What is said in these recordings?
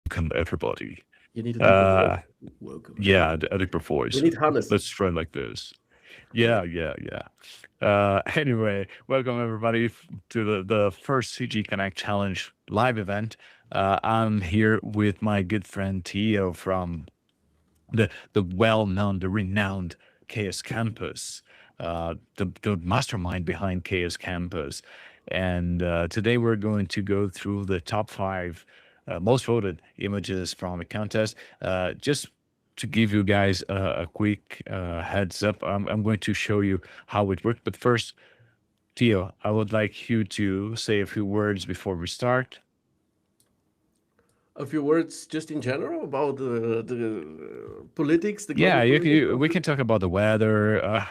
welcome everybody. You need a deeper voice. Uh, Welcome, yeah, everybody. a deeper We voice. need Hannes. Let's try like this. Yeah. Yeah. Anyway, welcome everybody to the first CG Connect Challenge live event. I'm here with my good friend Tio from the well-known, the renowned KS Campus, the mastermind behind KS Campus. And today we're going to go through the top five most voted images from the contest. Just to give you guys a quick heads up, I'm going to show you how it worked. But first, Tio, I would like you to say a few words before we start. A few words just in general about the politics, the global Yeah, politics of we it. can talk about the weather.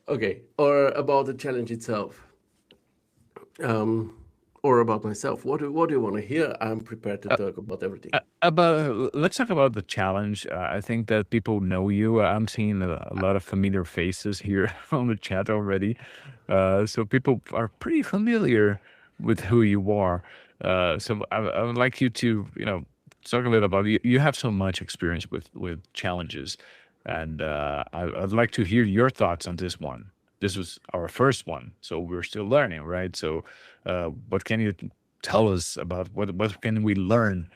Okay. Or about the challenge itself. Um, or about myself. What do you want to hear? I'm prepared to talk about everything. About let's talk about the challenge. I think that people know you. I'm seeing a lot of familiar faces here on the chat already, so people are pretty familiar with who you are. I would like you to, talk a little about you. You have so much experience with challenges, and I'd like to hear your thoughts on this one. This was our first one, so we're still learning, right? So, what can you tell us about what can we learn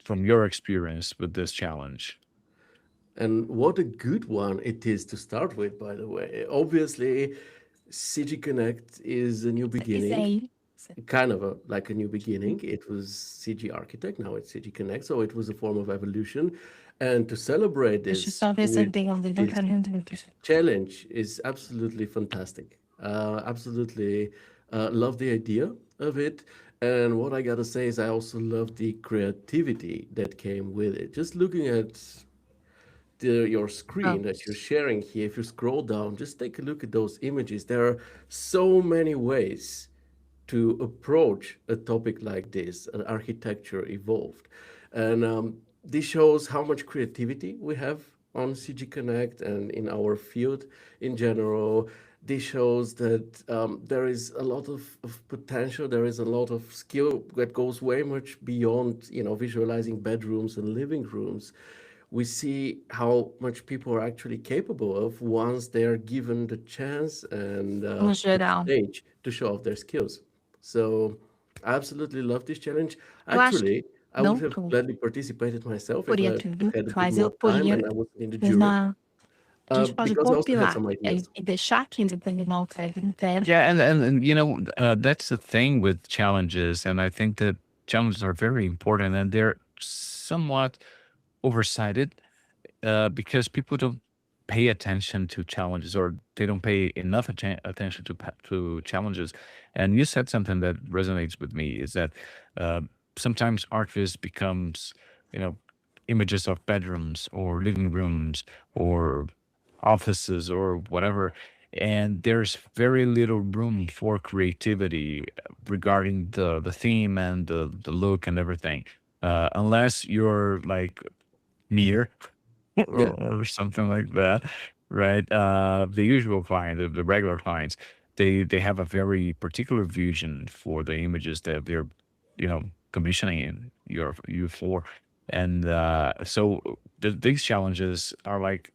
from your experience with this challenge? And what a good one it is to start with, by the way. Obviously, CGconnect is a new beginning, kind of like a new beginning. It was CG Architect, now it's CG Connect, so it was a form of evolution. And to celebrate this with this challenge is absolutely fantastic. Absolutely love the idea of it. And what I gotta say is, I also love the creativity that came with it. Just looking at your screen that you're sharing here, if you scroll down, just take a look at those images. There are so many ways to approach a topic like this, an architecture evolved. And this shows how much creativity we have on CG Connect and in our field in general. This shows that there is a lot of potential. There is a lot of skill that goes way much beyond, visualizing bedrooms and living rooms. We see how much people are actually capable of once they are given the chance and the stage to show off their skills. So I absolutely love this challenge. Actually, I would have gladly participated myself if I had a bit more time and I wasn't in the jury, because I also had some ideas. Yeah, and that's the thing with challenges, and I think that challenges are very important, and they're somewhat oversighted because people don't pay attention to challenges, or they don't pay enough attention to challenges. And you said something that resonates with me is that uh, sometimes ArcViz becomes, you know, images of bedrooms or living rooms or offices or whatever. And there's very little room for creativity regarding the theme and the look and everything, unless you're like near Yeah, or something like that, right? The usual client, the regular clients, they have a very particular vision for the images that they're, commissioning you for, and so these challenges are like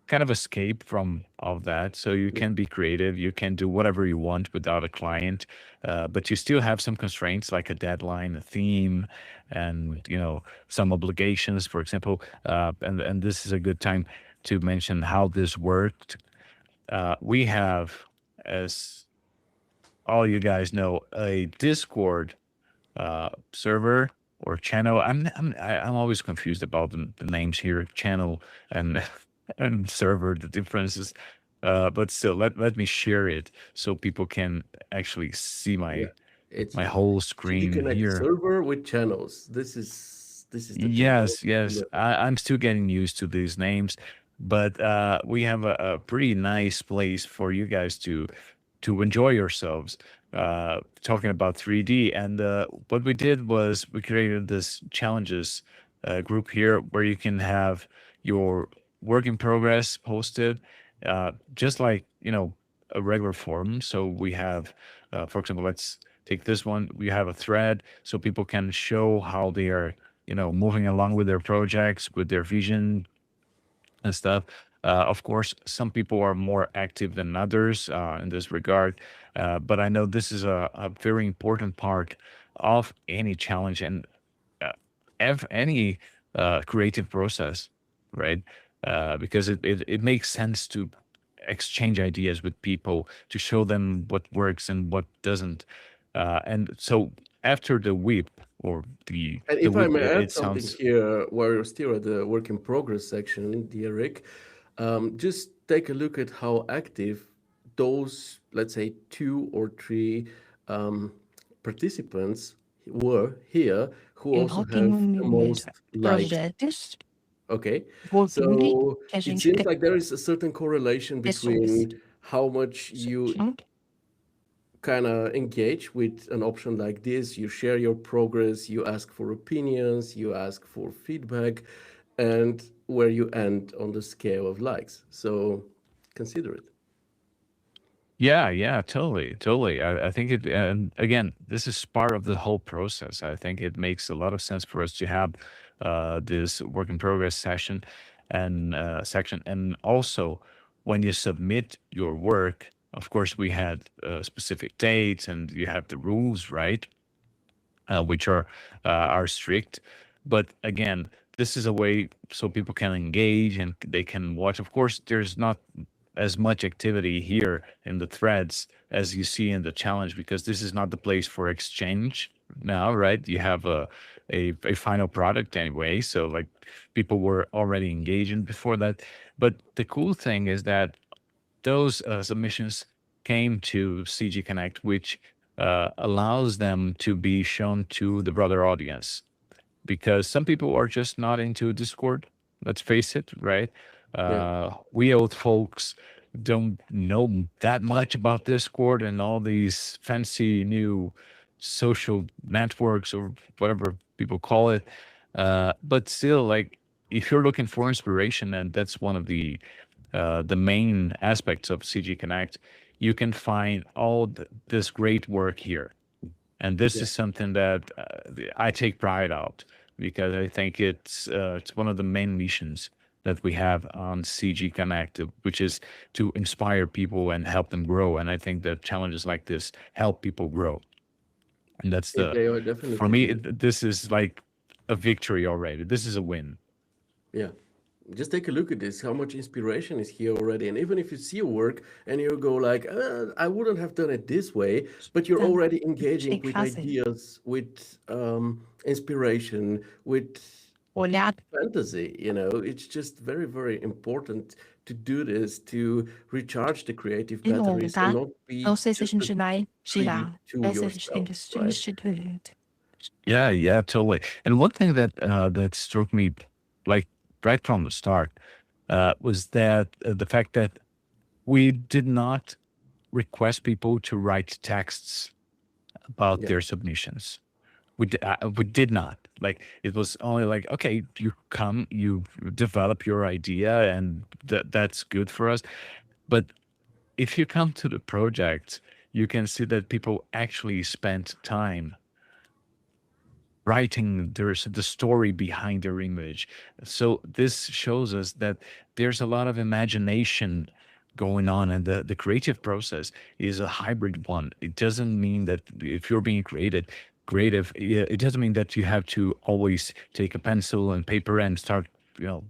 kind of escape from all that. So you yeah, can be creative, you can do whatever you want without a client, but you still have some constraints like a deadline, a theme, and some obligations. For example, and this is a good time to mention how this worked. We have, as all you guys know, a Discord server or channel. I'm always confused about the names here, channel and and server, the differences. But still, let me share it so people can actually see yeah. my It's my whole CG screen Connect here. server with channels. This is the thing. Yes. Yeah. I'm still getting used to these names, but we have a pretty nice place for you guys to enjoy yourselves. Talking about 3D, and what we did was we created this challenges group here where you can have your work in progress posted, just like a regular forum. So we have, for example, let's take this one. We have a thread so people can show how they are, moving along with their projects, with their vision and stuff. Of course, some people are more active than others in this regard, but I know this is a very important part of any challenge and uh, any creative process, right? Because it makes sense to exchange ideas with people to show them what works and what doesn't. And so after the whip or And the if I whip, may add it something sounds. here, while you're still at the work in progress section, Derek, just take a look at how active those, let's say, two or three um, participants were here who also have the most likes. Okay, so it seems like there is a certain correlation between how much you kind of engage with an option like this. You share your progress, you ask for opinions, you ask for feedback, and where you end on the scale of likes. So consider it. Yeah, yeah, totally, totally. I think it, and again, this is part of the whole process. I think it makes a lot of sense for us to have this work in progress session and section. And also, when you submit your work, of course, we had specific dates and you have the rules, right? Which are strict. But again, this is a way so people can engage and they can watch. Of course, there's not as much activity here in the threads as you see in the challenge because this is not the place for exchange now, right? You have a final product anyway, so like people were already engaging before that. But the cool thing is that those submissions came to CG Connect, which allows them to be shown to the broader audience because some people are just not into Discord. Let's face it, right? Yeah. We old folks don't know that much about Discord and all these fancy new social networks or whatever people call it. But still, like, if you're looking for inspiration, and that's one of the main aspects of CG Connect, you can find all this great work here. And this Yeah. is something that I take pride out because I think it's one of the main missions that we have on CG Connect, which is to inspire people and help them grow. And I think that challenges like this help people grow. And that's They for definitely me, do. this is like a victory already. This is a win. Yeah. Just take a look at this, how much inspiration is here already. And even if you see a work and you go like, I wouldn't have done it this way, but you're already engaging with ideas, with inspiration, with fantasy. It's just very, very important to do this to recharge the creative batteries and not be just a freebie to yourself, right? Yeah, yeah, totally. And one thing that struck me, like right from the start, was that the fact that we did not request people to write texts about Yeah. their submissions. We did not. Like it was only like, okay, you come, you develop your idea, and that's good for us. But if you come to the project, you can see that people actually spent time writing there's the story behind their image. So this shows us that there's a lot of imagination going on, and the creative process is a hybrid one. It doesn't mean that if you're being creative, yeah, it doesn't mean that you have to always take a pencil and paper and start, you know,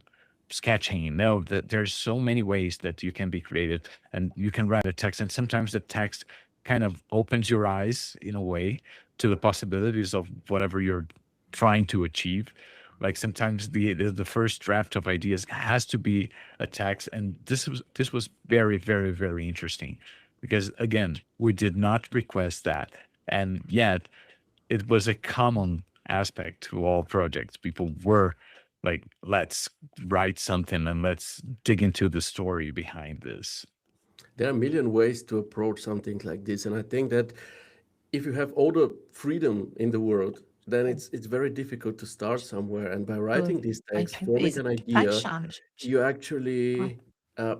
sketching. No, that there's so many ways that you can be creative and you can write a text, and sometimes the text kind of opens your eyes in a way to the possibilities of whatever you're trying to achieve. Like sometimes the first draft of ideas has to be a text, and this was very very very interesting because again we did not request that, and yet it was a common aspect to all projects. People were like, let's write something and let's dig into the story behind this. There are a million ways to approach something like this, and I think that if you have all the freedom in the world, then it's very difficult to start somewhere. And by writing these texts, forming an idea, you actually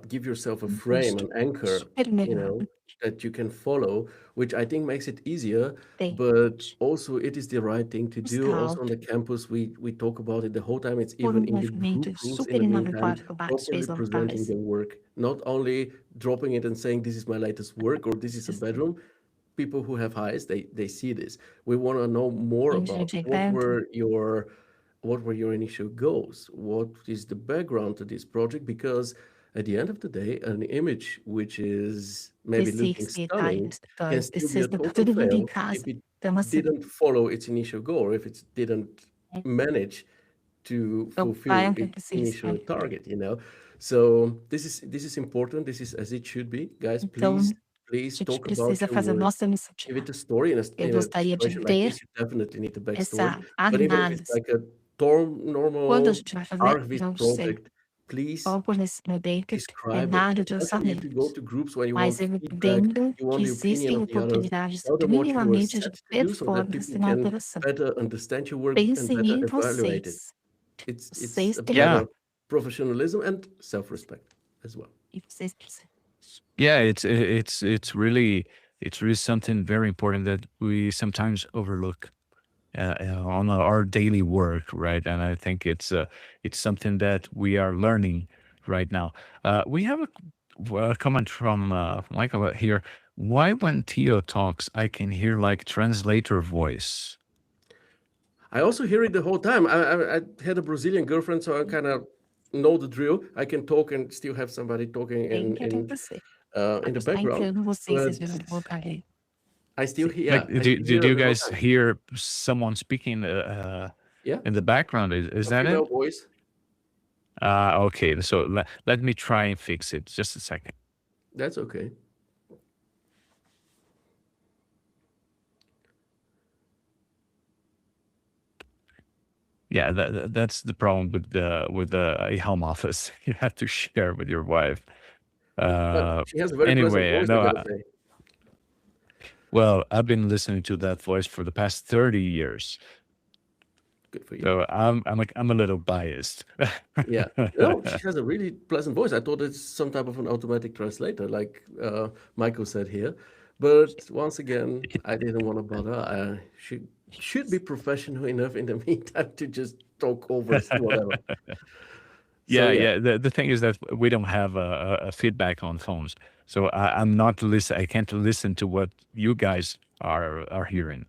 give yourself a frame, an anchor, you know, that you can follow, which I think makes it easier. But also, it is the right thing to do. Also on the campus, we talk about it the whole time. It's even in the group rules. In the meantime, properly presenting the work, not only dropping it and saying this is my latest work or this is a bedroom. People who have highs, they see this. We want to know more about what were your initial goals, what is the background to this project, because at the end of the day an image which is maybe looking stunning can still be a total fail if it didn't follow its initial goal, or if it didn't manage to fulfill its initial target, you know. So this is important. This is as it should be. Guys, please talk about your work. Give it a story. In a situation like this, you definitely need a backstory. But even if it's like a normal archivist project, please describe it. You don't need to go to groups when you want feedback, you want the opinion of the others. Tell them what you were set to do so that people can better understand your work and better evaluate it. It's a matter Yeah. of professionalism and self-respect as well. Yeah, it's really something very important that we sometimes overlook on our daily work, right? And I think it's something that we are learning right now. We have a comment from Michael here. Why when Theo talks, I can hear like translator voice? I also hear it the whole time. I had a Brazilian girlfriend, so I kind of know the drill. I can talk and still have somebody talking in the background, but I still hear, Like, yeah, I still did hear it you the whole guys time. hear someone speaking Yeah, in the background? Is a that female it? voice. Okay, so let me try and fix it. Just a second. That's okay. Yeah, that's the problem with a home office. You have to share with your wife. But Uh, she has a very pleasant anyway, voice, I no. gotta say. Well, I've been listening to that voice for the past 30 years, Good for you. so I'm a little biased. Yeah. No, she has a really pleasant voice. I thought it's some type of an automatic translator, like Michael said here. But once again, I didn't want to bother. I should be professional enough in the meantime to just talk over whatever. So Yeah, yeah, yeah. The thing is that we don't have a feedback on phones, so I'm not listen. I can't listen to what you guys are hearing.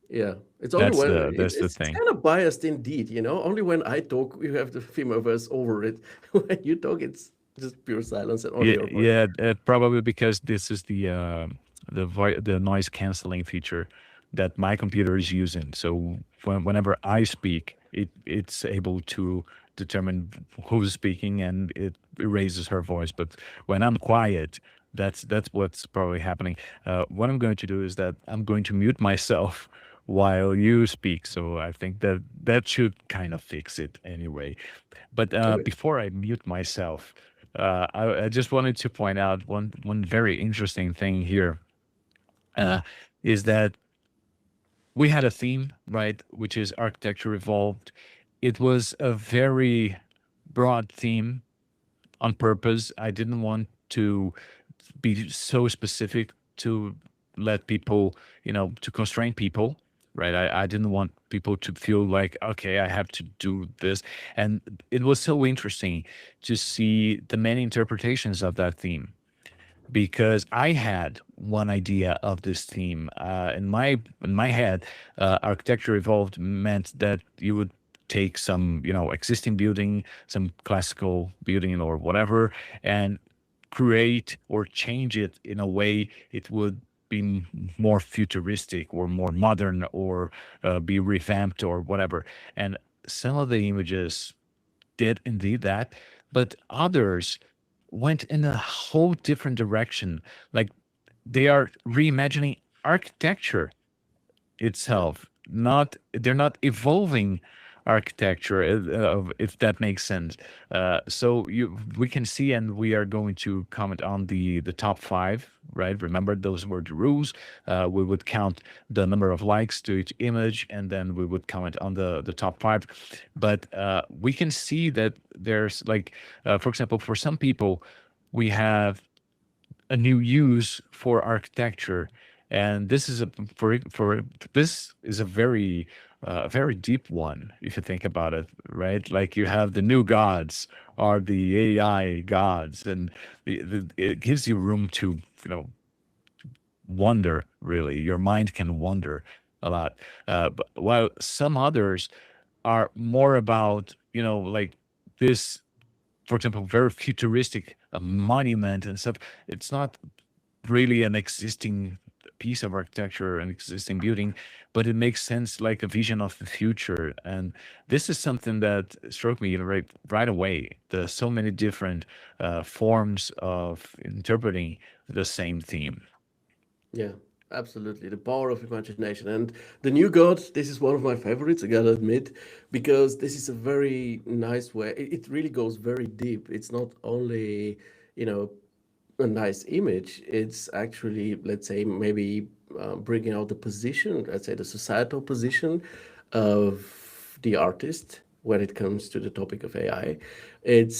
yeah. It's only That's when the that's the it's thing. kind of biased indeed, you know. Only when I talk, you have the female voice over it. When you talk, it's just pure silence and only Yeah, your voice. yeah, probably because this is the noise canceling feature that my computer is using. So whenever I speak, it's able to determine who's speaking and it erases her voice. But when I'm quiet, that's what's probably happening. What I'm going to do is that I'm going to mute myself while you speak. So I think that should kind of fix it anyway. But Okay. before I mute myself, I just wanted to point out one very interesting thing here uh, is that we had a theme, right, which is architecture evolved. It was a very broad theme on purpose. I didn't want to be so specific to let people, to constrain people, right? I didn't want people to feel like, okay, I have to do this. And it was so interesting to see the many interpretations of that theme because I had one idea of this theme. In my head, architecture evolved meant that you would take some existing building, some classical building or whatever, and create or change it in a way it would be more futuristic or more modern or be revamped or whatever. And some of the images did indeed that, but others went in a whole different direction. Like they are reimagining architecture Yeah. itself. Not they're not evolving architecture, if that makes sense. So we can see, and we are going to comment on the top five. Right? Remember, those were the rules. We would count the number of likes to each image, and then we would comment on the top five. But we can see that there's like, for example, for some people. we have a new use for architecture, and this is a for this is a very deep one if you think about it, right? Like you have the new gods are the AI gods, and it gives you room to wonder. Really, your mind can wonder a lot. But while some others are more about like this, for example, very futuristic monument and stuff. It's not really an existing piece of architecture, an existing building, but it makes sense like a vision of the future. And this is something that struck me right away. There's so many different forms of interpreting the same theme. Yeah, absolutely. The power of imagination. And the new god, this is one of my favorites, I gotta admit, because this is a very nice way. It really goes very deep. It's not only, you know, a nice image, it's actually, let's say, maybe bringing out the position, let's say the societal position of the artist when it comes to the topic of AI. It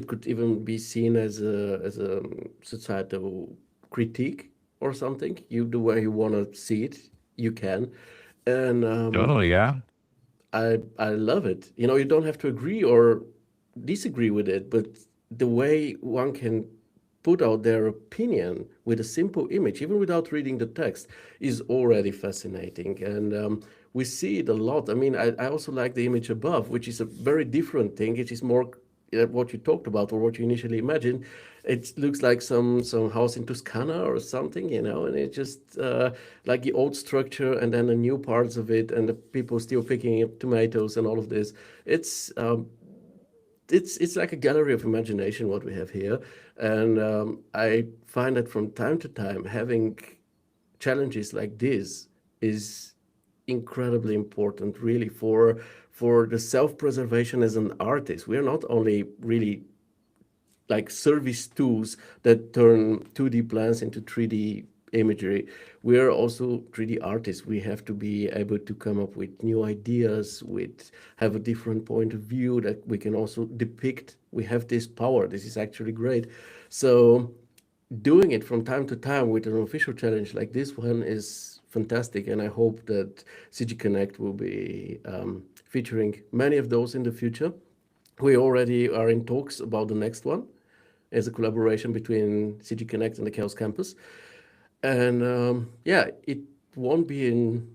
could even be seen as a societal critique or something. You the way you want to see it, you can, and Totally, yeah. I love it. You know, you don't have to agree or disagree with it, but the way one can put out their opinion with a simple image, even without reading the text, is already fascinating. And we see it a lot. I mean, I also like the image above, which is a very different thing. It is more what you talked about or what you initially imagined. It looks like some house in Toscana or something, you know, and it's just like the old structure and then the new parts of it, and the people still picking up tomatoes and all of this. It's um, it's like a gallery of imagination what we have here, and I find that from time to time having challenges like this is incredibly important, really, for the self-preservation as an artist. We are not only really like service tools that turn 2D plans into 3D imagery. We are also 3D artists. We have to be able to come up with new ideas, with have a different point of view that we can also depict. We have this power. This is actually great. So doing it from time to time with an official challenge like this one is fantastic, and I hope that CGconnect will be featuring many of those in the future. We already are in talks about the next one as a collaboration between CGconnect and the Chaos Campus. And yeah, it won't be in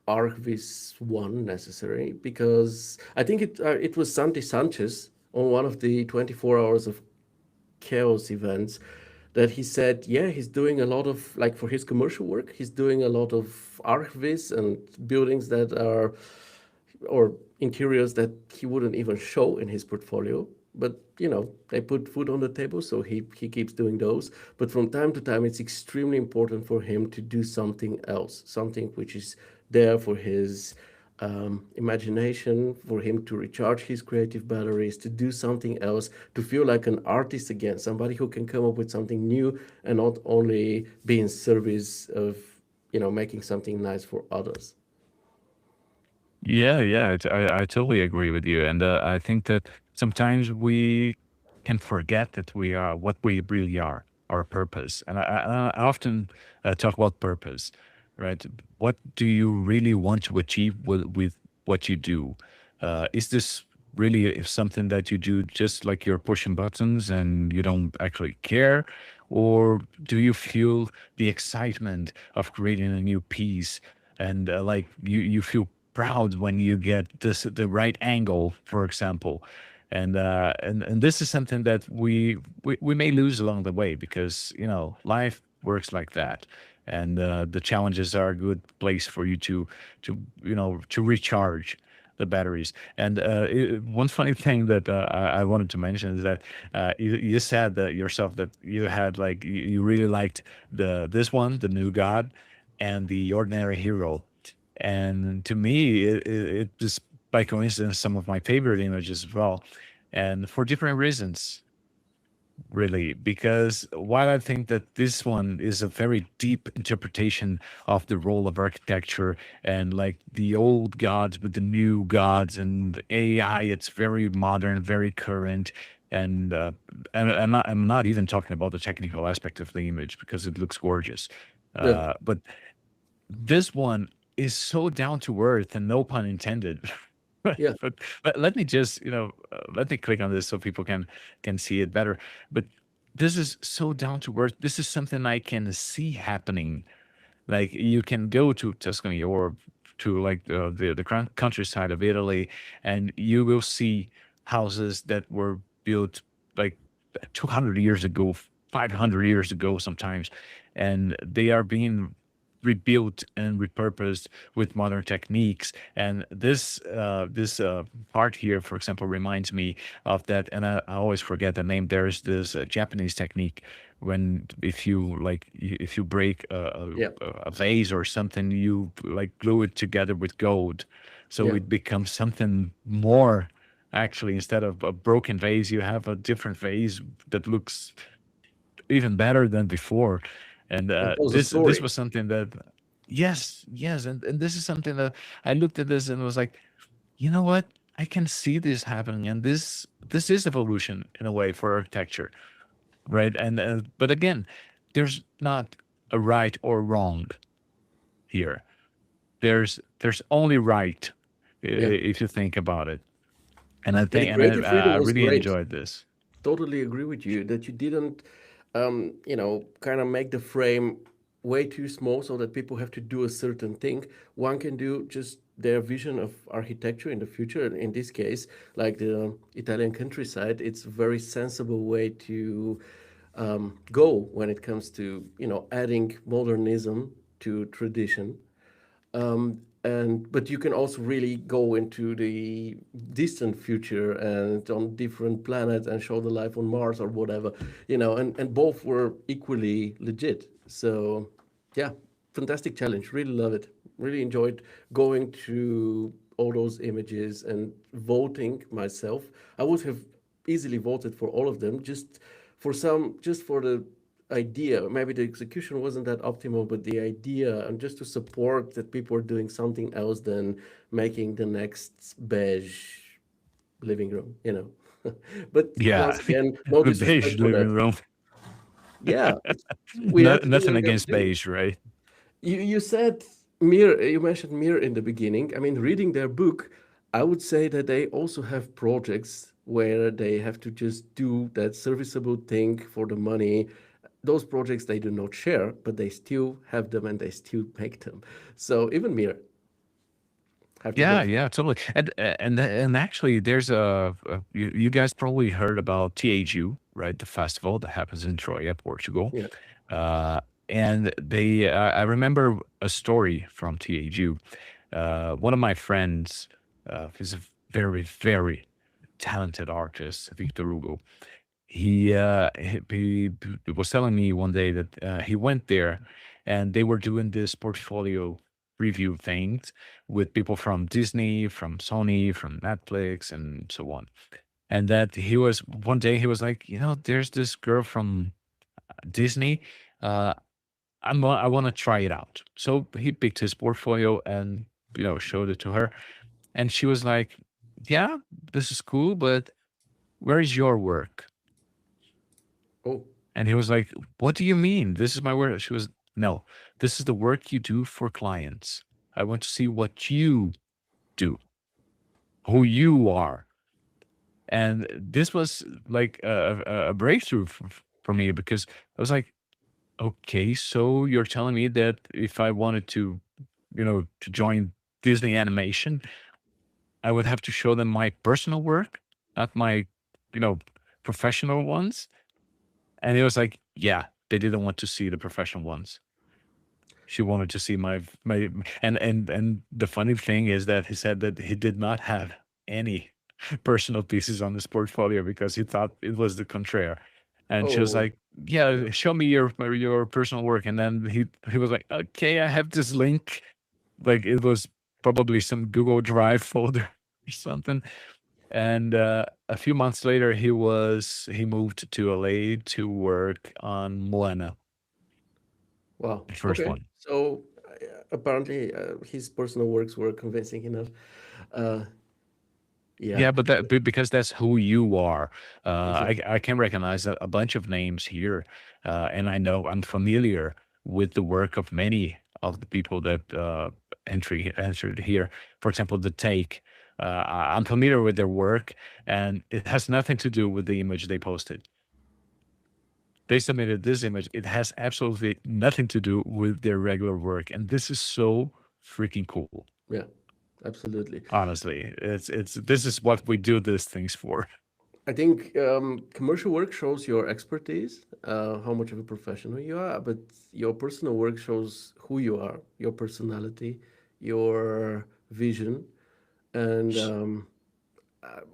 ArcVis 1 necessary because I think it was Santi Sanchez on one of the 24 hours of chaos events that he said, yeah, he's doing a lot of, like for his commercial work, he's doing a lot of ArcVis and buildings that are or interiors that he wouldn't even show in his portfolio. But you know, they put food on the table, so he keeps doing those. But from time to time, it's extremely important for him to do something else, something which is there for his imagination, for him to recharge his creative batteries, to do something else, to feel like an artist again, somebody who can come up with something new and not only be in service of making something nice for others. Yeah, yeah, I totally agree with you, and I think that sometimes we can forget that we are what we really are, our purpose. And I often talk about purpose, right? What do you really want to achieve with what you do? Is this really something that you do just like you're pushing buttons and you don't actually care? Or do you feel the excitement of creating a new piece and like you feel proud when you get the right angle, for example? And this is something that we may lose along the way because life works like that, and the challenges are a good place for you to recharge the batteries. And one funny thing that I wanted to mention is that you said that yourself that you had like you really liked this one, the new god, and the ordinary hero. And to me, it just by coincidence some of my favorite images as well, and for different reasons, really. Because while I think that this one is a very deep interpretation of the role of architecture and like the old gods with the new gods and AI, it's very modern, very current. and I'm not even talking about the technical aspect of the image because it looks gorgeous. Yeah, But this one is so down to earth, and no pun intended. but, yeah, but let me just, let me click on this so people can see it better. But this is so down to earth. This is something I can see happening. Like you can go to Tuscany or to like the countryside of Italy, and you will see houses that were built like 200 years ago, 500 years ago sometimes, and they are being rebuilt and repurposed with modern techniques. And this part here, for example, reminds me of that. And I always forget the name. There's this Japanese technique when if you break yeah, a vase or something, you like glue it together with gold, so yeah. it becomes something more. Actually, instead of a broken vase, you have a different vase that looks even better than before. And And tells a this story. was something that, yes, yes, and this is something that I looked at this and was like, you know what? I can see this happening, and this is evolution in a way for architecture, right? And but again, there's not a right or wrong here. There's only right, Yeah. if you think about it. And I Yeah, the think, and creative I freedom was really great. enjoyed this. Totally agree with you that you didn't, kind of make the frame way too small so that people have to do a certain thing. One can do just their vision of architecture in the future. And in this case, like the Italian countryside, it's a very sensible way to go when it comes to, adding modernism to tradition. And but you can also really go into the distant future and on different planets and show the life on Mars or whatever, and both were equally legit. So yeah, fantastic challenge. Really love it. Really enjoyed going through all those images and voting myself. I would have easily voted for all of them, just for the idea. Maybe the execution wasn't that optimal, but the idea and just to support that people are doing something else than making the next beige living room. But Yeah, once again, no the beige disrespect for that. living room. Yeah, we No, have to do what nothing we got to against do. beige, right? You said Mir. You mentioned Mir in the beginning. I mean, reading their book, I would say that they also have projects where they have to just do that serviceable thing for the money. Those projects they do not share, but they still have them and they still make them. So even Mir, have to go Yeah, for yeah, totally. And actually, there's you guys probably heard about THU, right? The festival that happens in Troia, Portugal. yeah. Uh, and I remember a story from THU. One of my friends, he's a very, very talented artist, Victor Hugo. He was telling me one day that he went there and they were doing this portfolio review things with people from Disney, from Sony, from Netflix, and so on. And that he was one day he was like, there's this girl from Disney. Uh, I want to try it out. So he picked his portfolio and showed it to her, and she was like, "Yeah, this is cool, but where is your work?" Oh, And he was like, "What do you mean? This is my work." She was, "No, this is the work you do for clients. I want to see what you do, who you are." And this was like a breakthrough for me because I was like, "Okay, so you're telling me that if I wanted to join Disney animation, I would have to show them my personal work, not my, you know, professional ones." And it was like, yeah, they didn't want to see the professional ones. She wanted to see my and the funny thing is that he said that he did not have any personal pieces on his portfolio because he thought it was the contraire. And she was oh, like, "Yeah, show me your personal work." And then he was like, "Okay, I have this link." Like it was probably some Google Drive folder or something. And a few months later, he moved to LA to work on Moana, wow. the first Okay. one. So apparently his personal works were convincing enough. Uh, Yeah, Yeah, but because that's who you are. exactly. I can recognize a bunch of names here, and I know I'm familiar with the work of many of the people that entered here. For example, the Take. I'm familiar with their work, and it has nothing to do with the image they posted. They submitted this image. It has absolutely nothing to do with their regular work, and this is so freaking cool. Yeah, absolutely. Honestly, it's this is what we do these things for. I think commercial work shows your expertise, how much of a professional you are, but your personal work shows who you are, your personality, your vision, and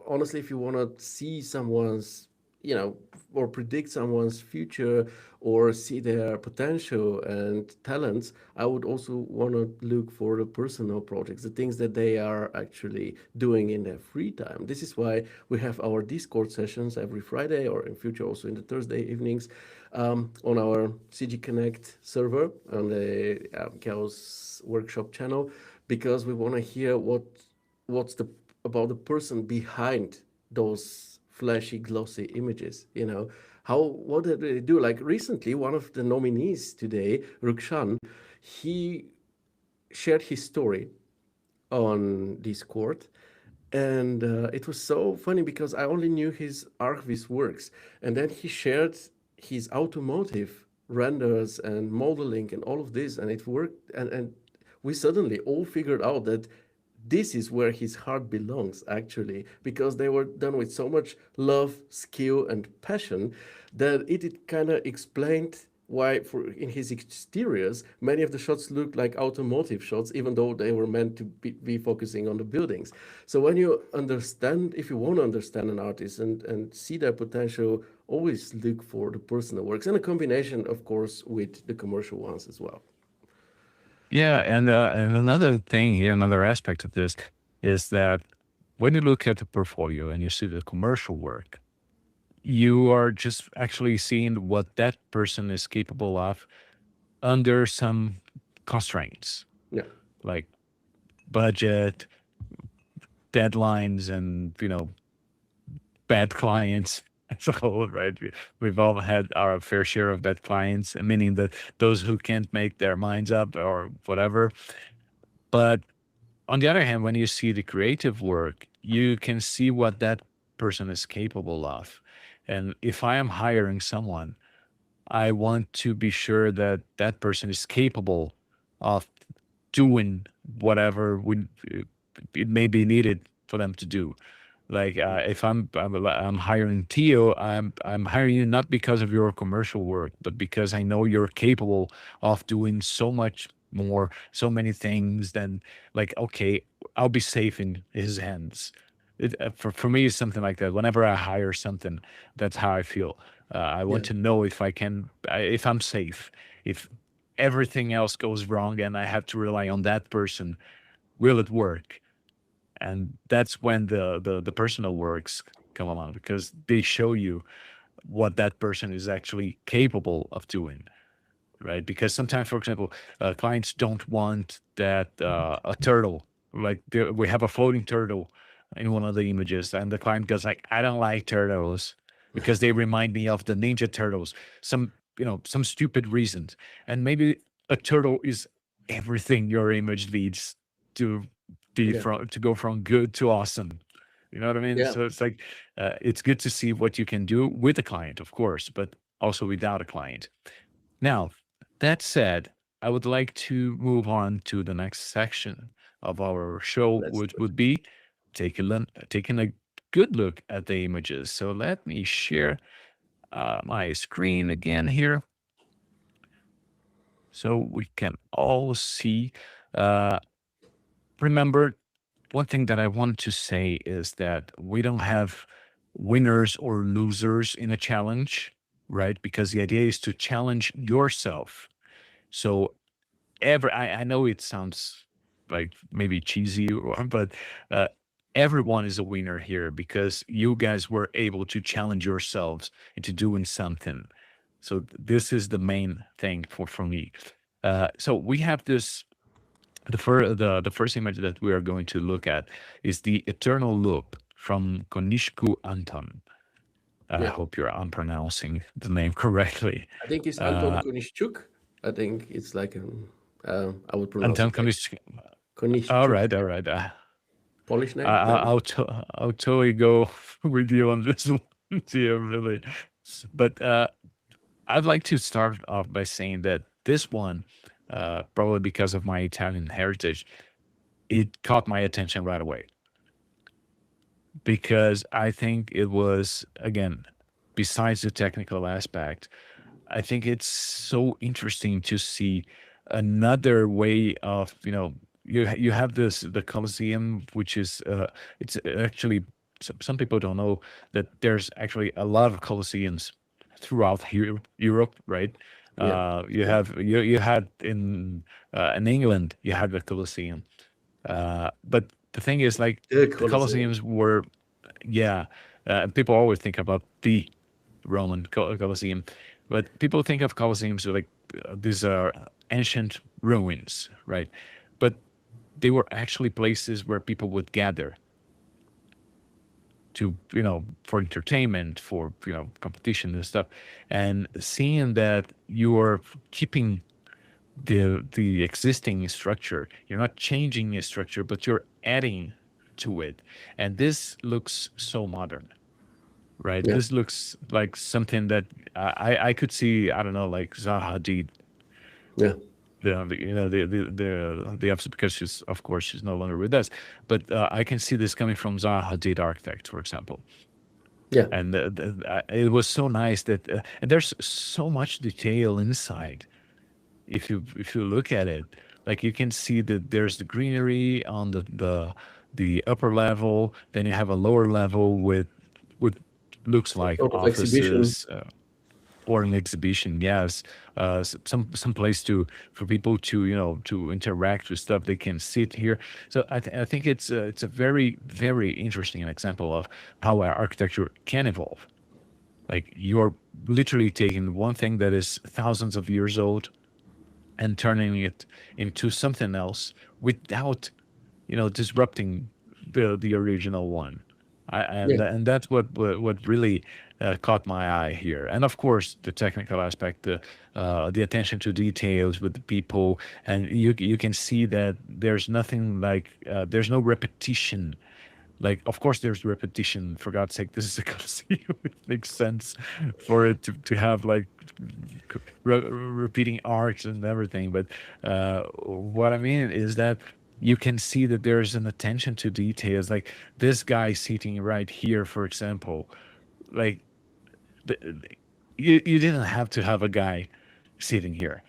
honestly, if you want to see someone's, you know, or predict someone's future or see their potential and talents, I would also want to look for the personal projects, the things that they are actually doing in their free time. This is why we have our Discord sessions every Friday, or in future also in the Thursday evenings, on our CGconnect server on the Chaos Workshop channel, because we want to hear what's the about the person behind those flashy glossy images, you know, how, what did they do? Like recently, one of the nominees today, Rukshan, he shared his story on Discord, and it was so funny because I only knew his Archvis works, and then he shared his automotive renders and modeling and all of this, and it worked, and we suddenly all figured out that this is where his heart belongs actually, because they were done with so much love, skill, and passion that it kind of explained why for in his exteriors many of the shots looked like automotive shots, even though they were meant to be focusing on the buildings. So when you understand, if you want to understand an artist and see their potential, always look for the personal works, and a combination of course with the commercial ones as well. Yeah, and another thing here, another aspect of this is that when you look at the portfolio and you see the commercial work, you are just actually seeing what that person is capable of under some constraints, Yeah, like budget, deadlines, and bad clients. So, right, we've all had our fair share of bad clients, meaning that those who can't make their minds up or whatever. But on the other hand, when you see the creative work, you can see what that person is capable of. And if I am hiring someone, I want to be sure that that person is capable of doing whatever it may be needed for them to do. Like if I'm hiring Theo, I'm hiring you not because of your commercial work, but because I know you're capable of doing so much more, so many things. Than like, okay, I'll be safe in his hands. For me, it's something like that. Whenever I hire something, that's how I feel. I yeah, want to know if I can, if I'm safe. If everything else goes wrong and I have to rely on that person, will it work? And that's when the personal works come along, because they show you what that person is actually capable of doing, right? Because sometimes, for example, clients don't want that a turtle, like we have a floating turtle in one of the images, and the client goes like, "I don't like turtles because they remind me of the Ninja Turtles." Some stupid reasons, and maybe a turtle is everything your image needs to be yeah, from to go from good to awesome. You know what I mean? yeah. So it's like it's good to see what you can do with a client, of course, but also without a client. Now, that said, I would like to move on to the next section of our show, Let's which do it. would be taking a good look at the images. So let me share my screen again here so we can all see. Uh, Remember, one thing that I want to say is that we don't have winners or losers in a challenge, right? Because the idea is to challenge yourself. So I know it sounds like maybe cheesy, but uh, everyone is a winner here because you guys were able to challenge yourselves into doing something. So this is the main thing for me. So we have this the first image that we are going to look at is the eternal loop. from Konishku Anton. I Yeah. hope I'm pronouncing the name correctly. I think it's Anton Uh, Koniszczuk. I think it's like I would pronounce Anton it like Konishku. All Koniszczuk. right, all right. Polish name, maybe. I'll totally go with you on this one, dear, really. But I'd like to start off by saying that this one, probably because of my Italian heritage, it caught my attention right away because I think it was, again, besides the technical aspect, I think it's so interesting to see another way of, you have this the Colosseum, which is it's actually some people don't know that there's actually a lot of Colosseums throughout Europe, right? Yeah. You Yeah. have you had in England you had the Colosseum, but the thing is, like, The the Colosseum. Colosseums were, yeah, people always think about the Roman Colosseum, but people think of Colosseums like these are ancient ruins, right? But they were actually places where people would gather to, for entertainment, for, competition and stuff. And seeing that you're keeping the existing structure, you're not changing the structure, but you're adding to it. And this looks so modern, right? Yeah. This looks like something that I could see. I don't know, like Zaha Hadid, Yeah. the opposite, because she's, of course, she's no longer with us. But I can see this coming from Zaha Hadid architect, for example. Yeah. And it was so nice that and there's so much detail inside. If you look at it, like, you can see that there's the greenery on the upper level. Then you have a lower level with what looks Some like sort of exhibition. offices, or an exhibition. Yes, some place to for people to, to interact with stuff. They can sit here. So I think it's a very, very interesting example of how our architecture can evolve. Like, you're literally taking one thing that is thousands of years old and turning it into something else without, disrupting the original one. Yeah. And that's what really caught my eye here. And of course, the technical aspect, the attention to details with the people, and you can see that there's nothing like there's no repetition. Like, of course, there's repetition. For God's sake, this is a Colosseum. It makes sense for it to have, like, repeating arcs and everything. But what I mean is that you can see that there's an attention to details. Like, this guy sitting right here, for example, like, you didn't have to have a guy sitting here.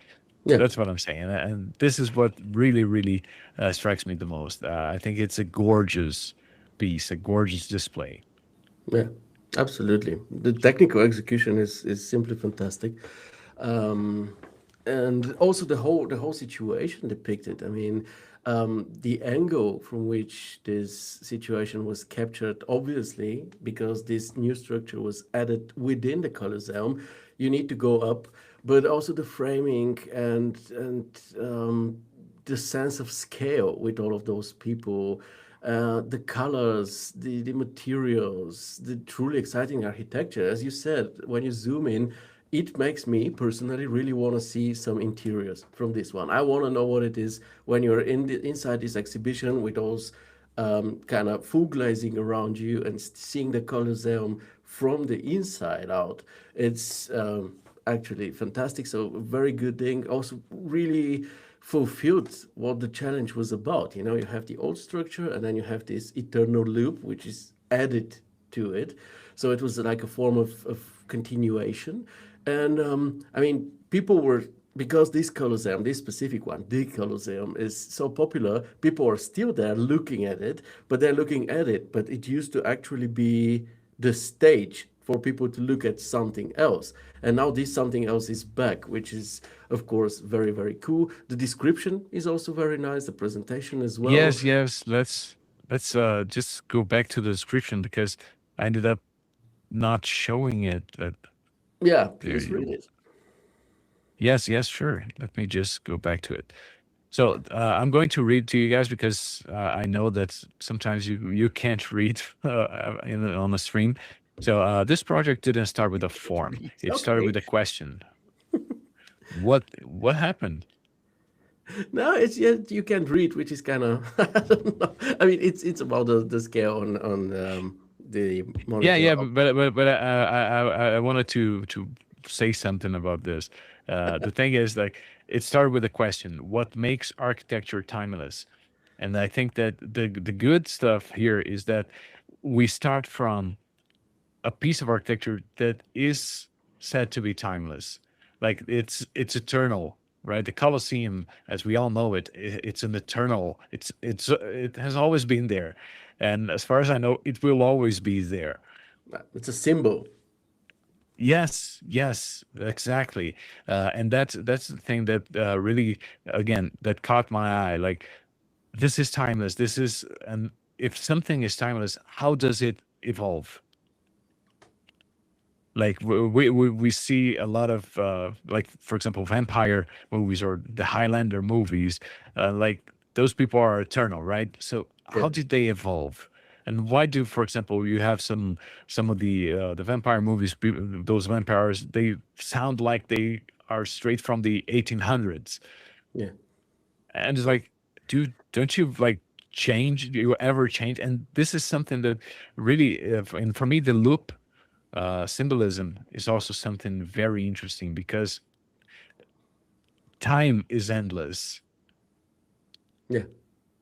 Yeah. That's what I'm saying. And this is what really, really strikes me the most. I think it's a gorgeous piece, a gorgeous display. Yeah. Absolutely. The technical execution is simply fantastic. Um, and also the whole situation depicted. I mean, the angle from which this situation was captured, obviously, because this new structure was added within the Colosseum, you need to go up, but also the framing and the sense of scale with all of those people, the colors, the materials, the truly exciting architecture. As you said, when you zoom in, it makes me personally really want to see some interiors from this one. I want to know what it is when you're inside this exhibition with those kind of full glazing around you and seeing the Colosseum from the inside out. It's actually fantastic. So very good thing. Also really fulfilled what the challenge was about. You know, you have the old structure and then you have this eternal loop, which is added to it. So it was like a form of continuation. And I mean, people were, because this Colosseum, this specific one, the Colosseum, is so popular, people are still there looking at it, but they're looking at it. But it used to actually be the stage for people to look at something else. And now this something else is back, which is, of course, very, very cool. The description is also very nice, the presentation as well. Yes, yes. Let's just go back to the description because I ended up not showing it. That Yeah, there please read you. it. Yes, yes, sure. Let me just go back to it. So I'm going to read to you guys because I know that sometimes you can't read on the stream. So this project didn't start with a form. Read. It started Okay. with a question. What happened? No, it's yet you can't read, which is kind of I don't know. I mean, it's about the scale on the Yeah, monitor. yeah, but I wanted to say something about this. The thing is, like, it started with a question: what makes architecture timeless? And I think that the good stuff here is that we start from a piece of architecture that is said to be timeless, like it's eternal, right? The Colosseum, as we all know it, it's an eternal. It has always been there, and as far as I know, it will always be there. It's a symbol. Yes, yes, exactly. And that's the thing that really, again, that caught my eye. Like, this is timeless. This is, and if something is timeless, how does it evolve? Like we see a lot of like, for example, vampire movies or the Highlander movies. Like, those people are eternal, right? So Yeah, how did they evolve? And why do, for example, you have some of the vampire movies? Those vampires, they sound like they are straight from the 1800s, yeah, and it's like, dude, don't you like change? Do you ever change? And this is something that really, and for me, the loop symbolism is also something very interesting because time is endless. yeah.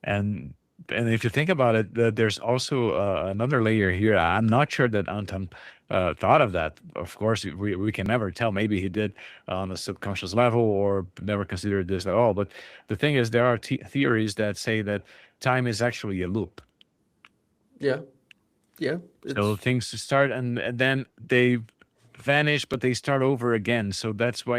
And and if you think about it, there's also another layer here. I'm not sure that Anton thought of that. Of course, we can never tell. Maybe he did on a subconscious level or never considered this at all. But the thing is, there are theories that say that time is actually a loop. Yeah, yeah. So It's things start and then they vanish, but they start over again. So that's why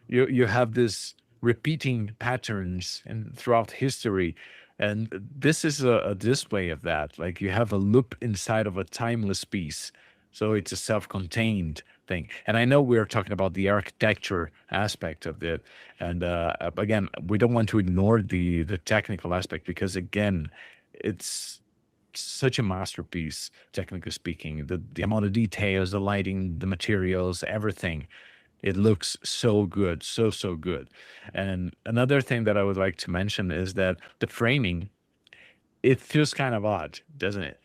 you have this repeating patterns and throughout history. And this is a display of that. Like, you have a loop inside of a timeless piece. So it's a self-contained thing. And I know we're talking about the architecture aspect of it. And again, we don't want to ignore the technical aspect because, again, it's such a masterpiece, technically speaking. The amount of details, the lighting, the materials, everything. It looks so good, so good. And another thing that I would like to mention is that the framing, it feels kind of odd, doesn't it?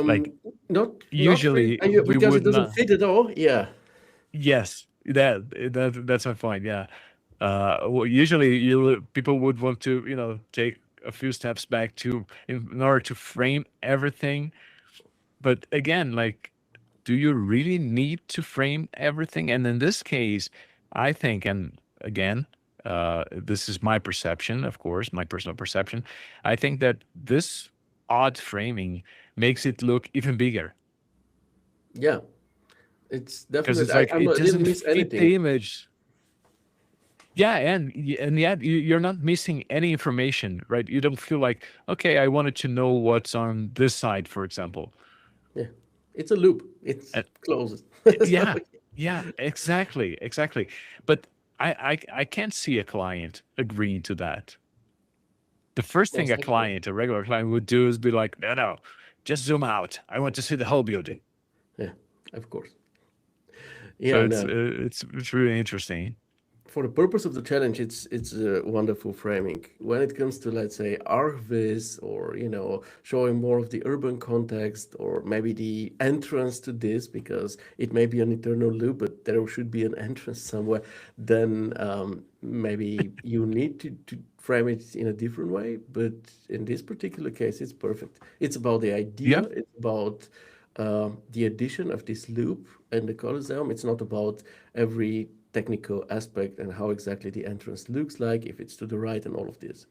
Like, um not really, usually we because it would doesn't not. fit at all. Yeah, Yes, that's my point. Yeah. Well, usually people would want to, take a few steps back to in order to frame everything. But again, like, do you really need to frame everything? And in this case, I think, and again, this is my perception, of course, my personal perception. I think that this odd framing makes it look even bigger yeah. It's because definitely. it's like I'm it not. I didn't doesn't miss fit anything. the image. Yeah, and yet you're not missing any information, right? You don't feel like, okay, I wanted to know what's on this side, for example. Yeah, it's a loop. It's closes. So, Yeah, yeah, exactly, exactly. But I can't see a client agreeing to that. The first thing most definitely. a regular client would do is be like, no, no, just zoom out. I want to see the whole building. Yeah, of course. So Yeah, no. it's really interesting. For the purpose of the challenge, it's a wonderful framing. When it comes to, let's say, Archviz, or showing more of the urban context, or maybe the entrance to this, because it may be an eternal loop, but there should be an entrance somewhere. Then maybe you need to frame it in a different way. But in this particular case, it's perfect. It's about the idea. Yeah. It's about the addition of this loop in the Colosseum. It's not about every technical aspect and how exactly the entrance looks like, if it's to the right, and all of this.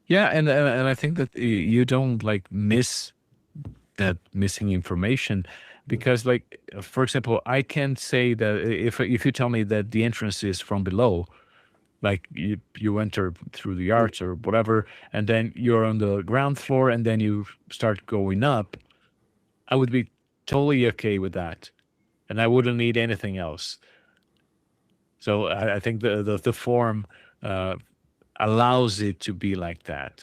Yeah, and I think that you don't like miss that missing information because, like, for example, I can say that if you tell me that the entrance is from below, like you enter through the Mm. arch or whatever, and then you're on the ground floor and then you start going up, I would be totally okay with that, and I wouldn't need anything else. So I think the form uh, allows it to be like that.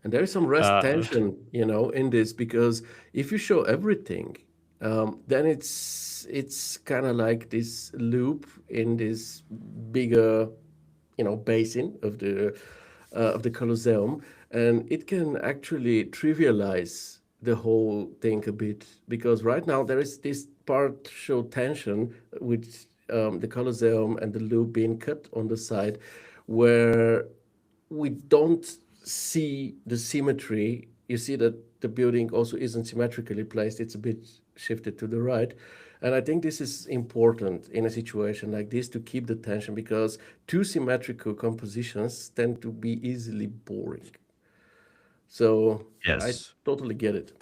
And there is some rest Uh, tension, in this, because if you show everything, then it's kind of like this loop in this bigger, basin of the Colosseum, and it can actually trivialize the whole thing a bit, because right now there is this part show tension with the Colosseum and the loop being cut on the side, where we don't see the symmetry. You see that the building also isn't symmetrically placed, it's a bit shifted to the right. And I think this is important in a situation like this to keep the tension, because two symmetrical compositions tend to be easily boring. So I yes. totally get it.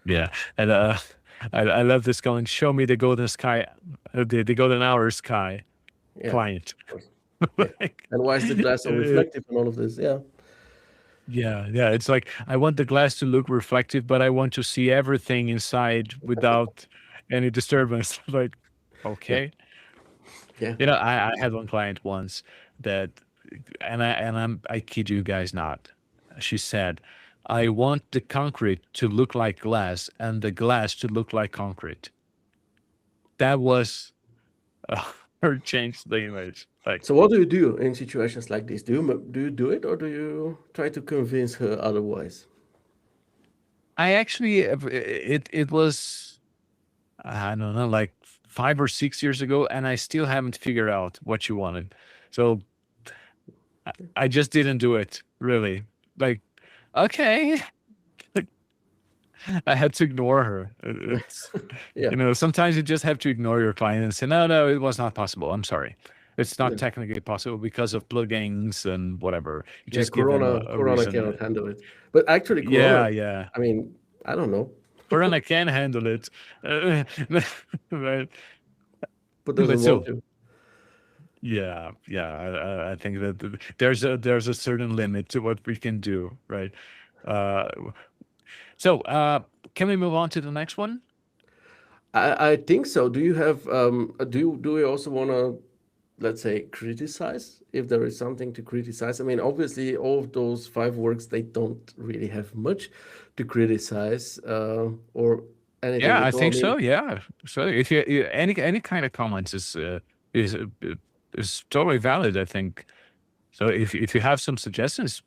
Yeah. And I love this going, show me the golden sky, the golden hour sky Yeah, client. of course. Yeah. Like, And why is the glass so uh, reflective and all of this? Yeah. yeah, yeah. It's like I want the glass to look reflective, but I want to see everything inside without any disturbance. Like, Yeah. okay. Yeah. I had one client once that, I kid you guys not. She said, "I want the concrete to look like glass and the glass to look like concrete." That was her change the image. Like, So what do you do in situations like this? Do you do it, or do you try to convince her otherwise? I actually, it was, I don't know, like 5 or 6 years ago, and I still haven't figured out what she wanted. So I just didn't do it really. Like, okay, I had to ignore her. It's, Yeah. sometimes you just have to ignore your client and say, no, no, it was not possible. I'm sorry. It's not Yeah. technically possible because of plugins and whatever. You Yeah, just give them a Corona reason. cannot handle it. But actually, Corona, Yeah, yeah. I mean, I don't know, Corona can handle it. Uh, but, but but doesn't want so, to. yeah, yeah. I think that there's a certain limit to what we can do, right? Uh, so, can we move on to the next one? I think so. Do you have do you also want to, let's say, criticize if there is something to criticize? I mean, obviously, all of those five works, they don't really have much to criticize, or anything Yeah, I at all. I think mean, so. Yeah. So if any kind of comments is uh, is totally valid. I think so. If you have some suggestions,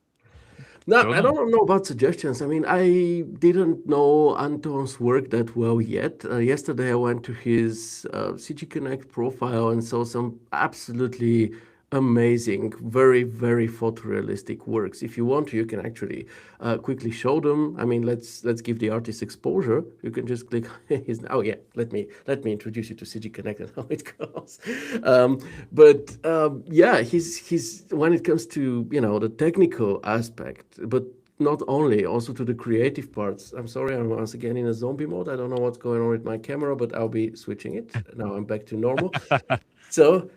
no, throw I them. don't know about suggestions. I mean, I didn't know Anton's work that well yet. Yesterday, I went to his CGconnect profile and saw some absolutely amazing, very, very photorealistic works. If you want to, you can actually quickly show them. I mean, let's give the artist exposure. You can just click his. Oh yeah, let me introduce you to CGconnect and how it goes. Um, but yeah, he's when it comes to the technical aspect, but not only, also to the creative parts. I'm sorry, I'm once again in a zombie mode. I don't know what's going on with my camera, but I'll be switching it. Now I'm back to normal. So,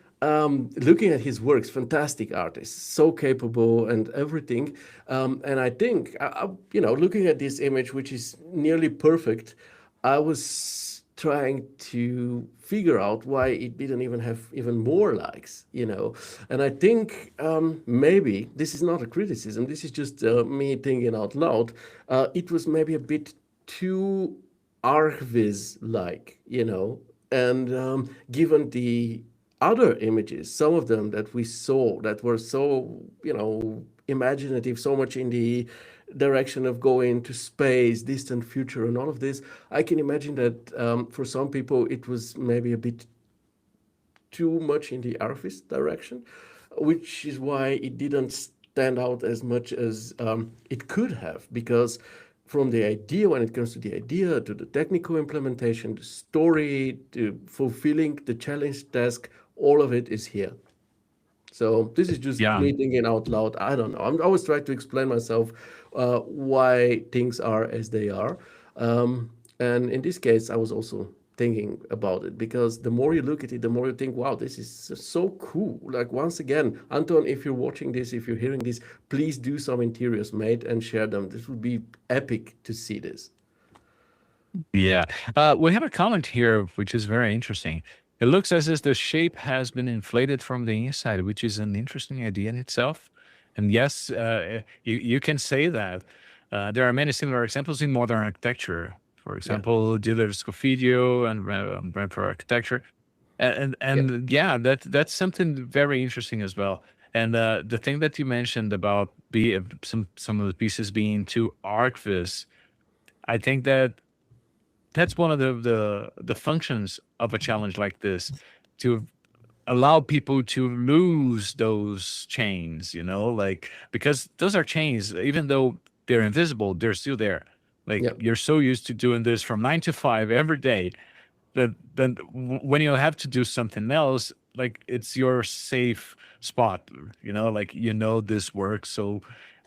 looking at his works, fantastic artist, so capable and everything. And I think, looking at this image, which is nearly perfect, I was trying to figure out why it didn't even have even more likes. And I think maybe this is not a criticism, this is just me thinking out loud. It was maybe a bit too Archviz like. And given the other images, some of them that we saw that were so, imaginative, so much in the direction of going to space, distant future, and all of this, I can imagine that for some people it was maybe a bit too much in the artist direction, which is why it didn't stand out as much as it could have. Because from the idea, when it comes to the idea, to the technical implementation, the story, to fulfilling the challenge task, all of it is here. So this is just Yeah, me thinking out loud. I don't know. I'm always trying to explain myself why things are as they are. And in this case, I was also thinking about it, because the more you look at it, the more you think, wow, this is so cool. Like, once again, Anton, if you're watching this, if you're hearing this, please do some interiors, mate, and share them. This would be epic to see this. yeah. We have a comment here which is very interesting. It looks as if the shape has been inflated from the inside, which is an interesting idea in itself. And yes, you can say that. There are many similar examples in modern architecture. For Yeah, example, Diller's Scofidio and Brentford architecture. yeah, And yeah, that's something very interesting as well. And the thing that you mentioned about some of the pieces being too archviz, I think that that's one of the functions of a challenge like this, to allow people to lose those chains, like, because those are chains, even though they're invisible, they're still there. Like, yeah. you're so used to doing this from 9 to 5 every day that then when you have to do something else, like, it's your safe spot, like, this works, so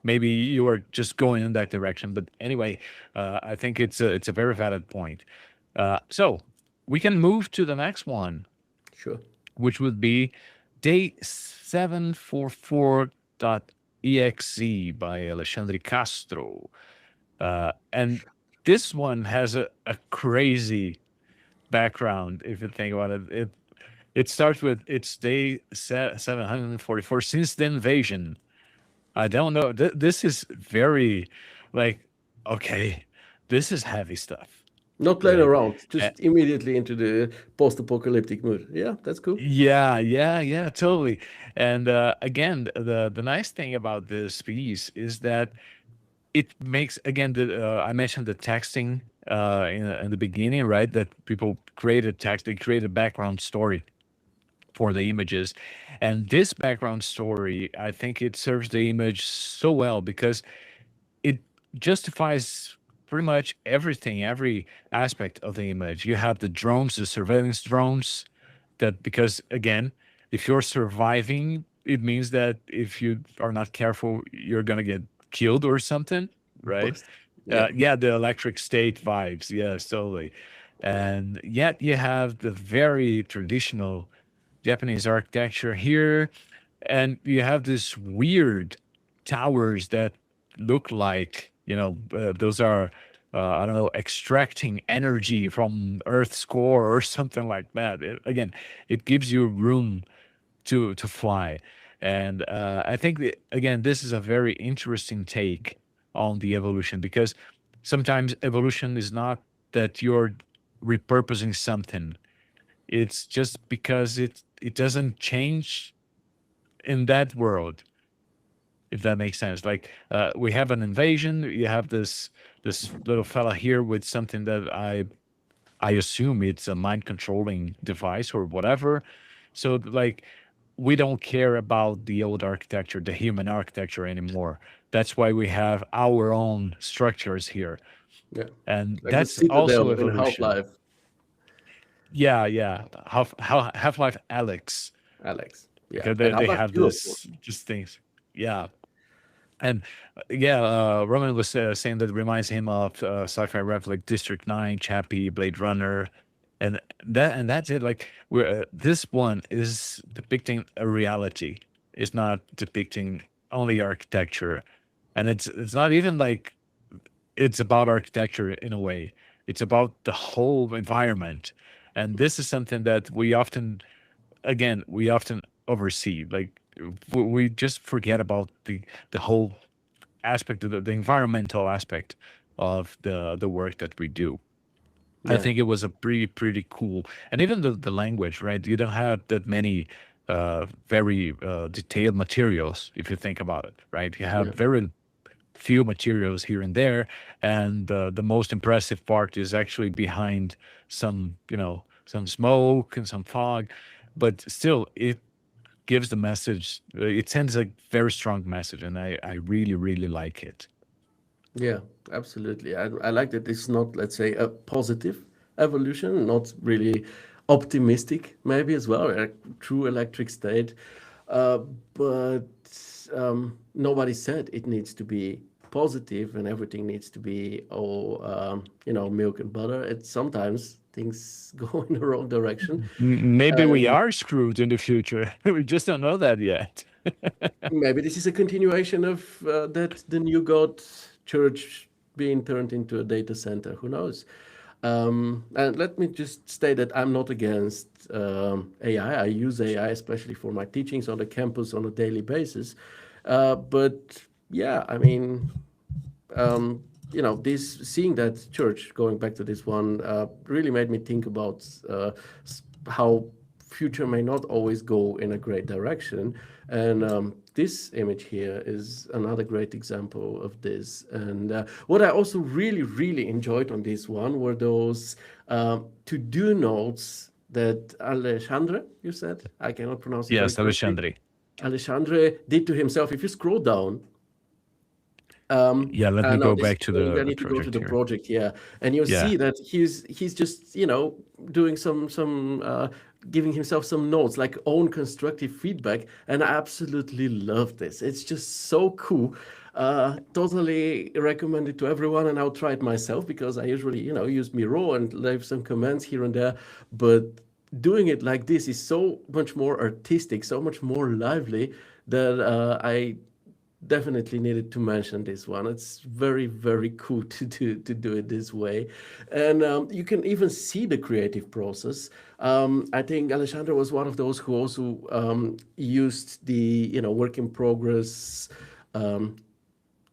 maybe you are just going in that direction. But anyway, I think it's a very valid point. So we can move to the next one, Sure. which would be day 744.exe by Alexandre Castro. And this one has a crazy background, if you think about it. It starts with, it's day 744 since the invasion. I don't know. This is very, like, okay, this is heavy stuff, Not playing right? around, just immediately into the post-apocalyptic mood. Yeah, that's cool. Yeah, yeah, yeah, totally. And again, the nice thing about this piece is that it makes, again, I mentioned the texting in the beginning, right? That people created text, they created background story for the images, and this background story, I think it serves the image so well because it justifies pretty much everything, every aspect of the image. You have the drones, the surveillance drones, that, because again, if you're surviving, it means that if you are not careful, you're gonna get killed or something, right? Bust. Yeah, Yeah, the electric state vibes, yes, totally. And yet you have the very traditional Japanese architecture here, and you have this weird towers that look like, those are, I don't know, extracting energy from Earth's core or something like that. Again, it gives you room to fly. And I think that, again, this is a very interesting take on the evolution, because sometimes evolution is not that you're repurposing something. It's just because it doesn't change in that world, if that makes sense. Like, we have an invasion. You have this little fella here with something that I assume it's a mind controlling device or whatever. So, like, we don't care about the old architecture, the human architecture anymore. That's why we have our own structures here, yeah. and Like the that's also Citadel in evolution. Half-Life, Yeah, yeah. Half-Life Alex, Alex. Yeah, because and they Half-Life have 2, of course. this just things. Yeah. And yeah, Roman was saying that it reminds him of sci-fi rap like District 9, Chappie, Blade Runner, and that's it. Like, this one is depicting a reality. It's not depicting only architecture, and it's not even like it's about architecture in a way. It's about the whole environment, and this is something that we often oversee. Like, we just forget about the whole aspect of the environmental aspect of the work that we do. I Yeah, think it was a pretty cool, and even the language, right? You don't have that many very detailed materials if you think about it, right? You have yeah, very few materials here and there, and the most impressive part is actually behind some smoke and some fog, but still it gives the message. It sends a very strong message, and I really really like it. yeah, absolutely. I like that it's not, let's say, a positive evolution, not really optimistic, maybe as well, a true electric state. Uh, but nobody said it needs to be positive and everything needs to be milk and butter. It's sometimes things go in the wrong direction. Maybe we And are screwed in the future. We just don't know that yet. maybe this is a continuation of that the new God church being turned into a data center. Who knows? And let me just state that I'm not against AI. I use AI especially for my teachings on the campus on a daily basis. But yeah, I mean, um, this seeing that church, going back to this one, really made me think about how future may not always go in a great direction. And this image here is another great example of this. And what I also really, really enjoyed on this one were those to-do notes that Alexandre, you said, I cannot pronounce it very Yes, correctly, Alexandre. Alexandre did to himself. If you scroll down, Yeah, let me no, go this back to I the need to go to project the here. project, yeah, and you'll Yeah. see that he's just doing some giving himself some notes, like own constructive feedback, and I absolutely love this. It's just so cool. Totally recommend it to everyone, and I'll try it myself because I usually use Miro and leave some comments here and there, but doing it like this is so much more artistic, so much more lively that I definitely needed to mention this one. It's very, very cool to do it this way, and you can even see the creative process. I think Alexander was one of those who also used the work in progress um,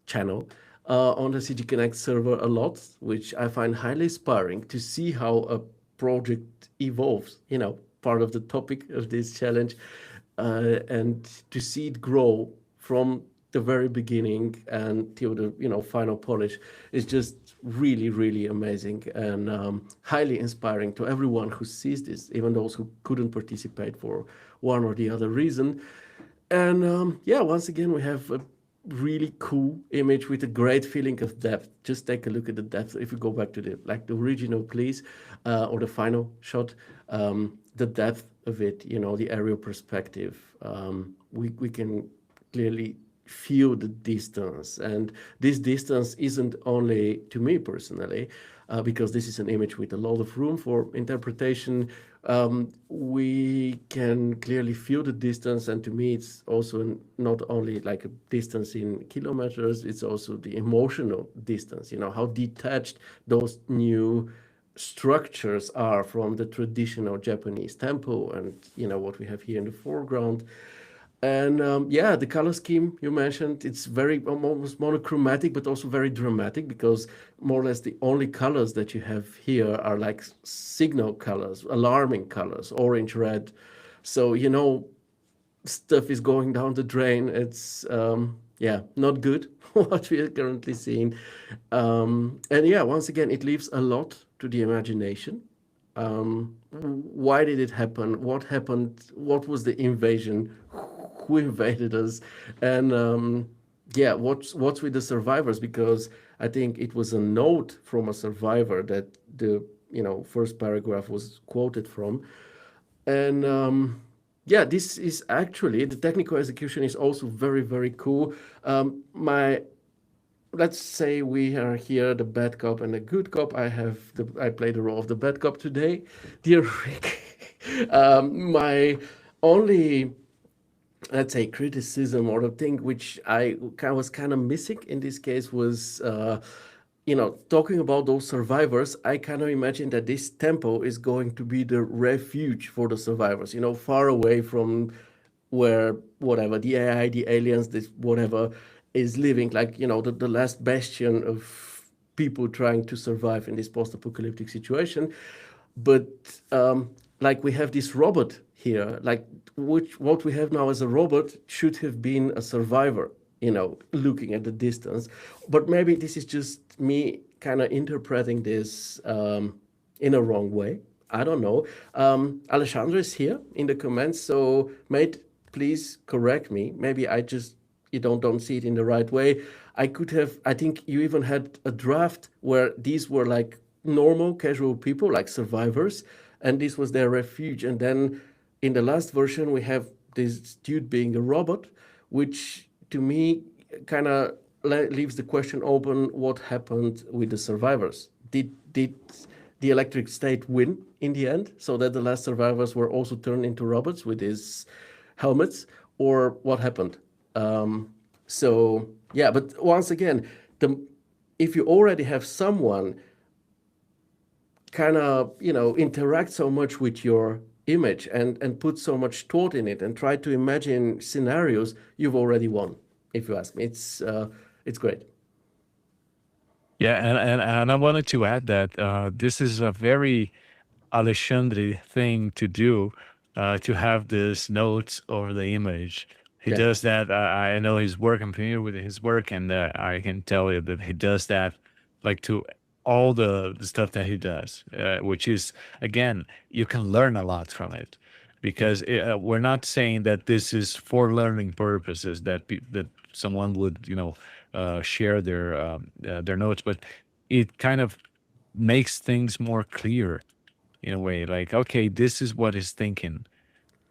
channel on the CGconnect server a lot, which I find highly inspiring to see how a project evolves. Part of the topic of this challenge, and to see it grow from the very beginning until the final polish is just really, really amazing and highly inspiring to everyone who sees this, even those who couldn't participate for one or the other reason. And yeah, once again, we have a really cool image with a great feeling of depth. Just take a look at the depth. If you go back to the original, please, or the final shot, the depth of it, the aerial perspective, we can clearly feel the distance. And this distance isn't only to me personally, because this is an image with a lot of room for interpretation. We can clearly feel the distance, and to me, it's also not only like a distance in kilometers, it's also the emotional distance, how detached those new structures are from the traditional Japanese temple and what we have here in the foreground. And yeah, the color scheme you mentioned, it's very almost monochromatic, but also very dramatic because more or less the only colors that you have here are like signal colors, alarming colors, orange, red. So, stuff is going down the drain. It's yeah, not good what we are currently seeing. And yeah, once again, it leaves a lot to the imagination. Why did it happen? What happened? What was the invasion? Who invaded us? And yeah, what's with the survivors? Because I think it was a note from a survivor that the first paragraph was quoted from. And yeah, this is actually the technical execution is also very, very cool. My Let's say we are here the bad cop and the good cop. I play the role of the bad cop today, dear Rick. My only, let's say, criticism or the thing which was kind of missing in this case was talking about those survivors. I kind of imagine that this temple is going to be the refuge for the survivors, far away from where whatever the AI, the aliens, this whatever is living, like the last bastion of people trying to survive in this post-apocalyptic situation. But like we have this robot here, like which what we have now as a robot should have been a survivor, looking at the distance. But maybe this is just me kind of interpreting this in a wrong way. I don't know. Alessandro is here in the comments, so mate, please correct me. Maybe I just you don't see it in the right way. I could have. I think you even had a draft where these were like normal, casual people, like survivors, and this was their refuge. And then in the last version, we have this dude being a robot, which to me kind of leaves the question open: what happened with the survivors? Did the electric state win in the end, so that the last survivors were also turned into robots with these helmets, or what happened? So yeah, but once again, the if you already have someone kind of, interact so much with your image and put so much thought in it and try to imagine scenarios, you've already won. If you ask me, it's great. Yeah, and I wanted to add that this is a very Alexandre thing to do, to have this notes over the image. He Yeah. does that. I know his work. I'm familiar with his work, and I can tell you that he does that, like to all the stuff that he does, which is again, you can learn a lot from it, because we're not saying that this is for learning purposes that that someone would share their notes, but it kind of makes things more clear in a way, like, okay, this is what he's thinking,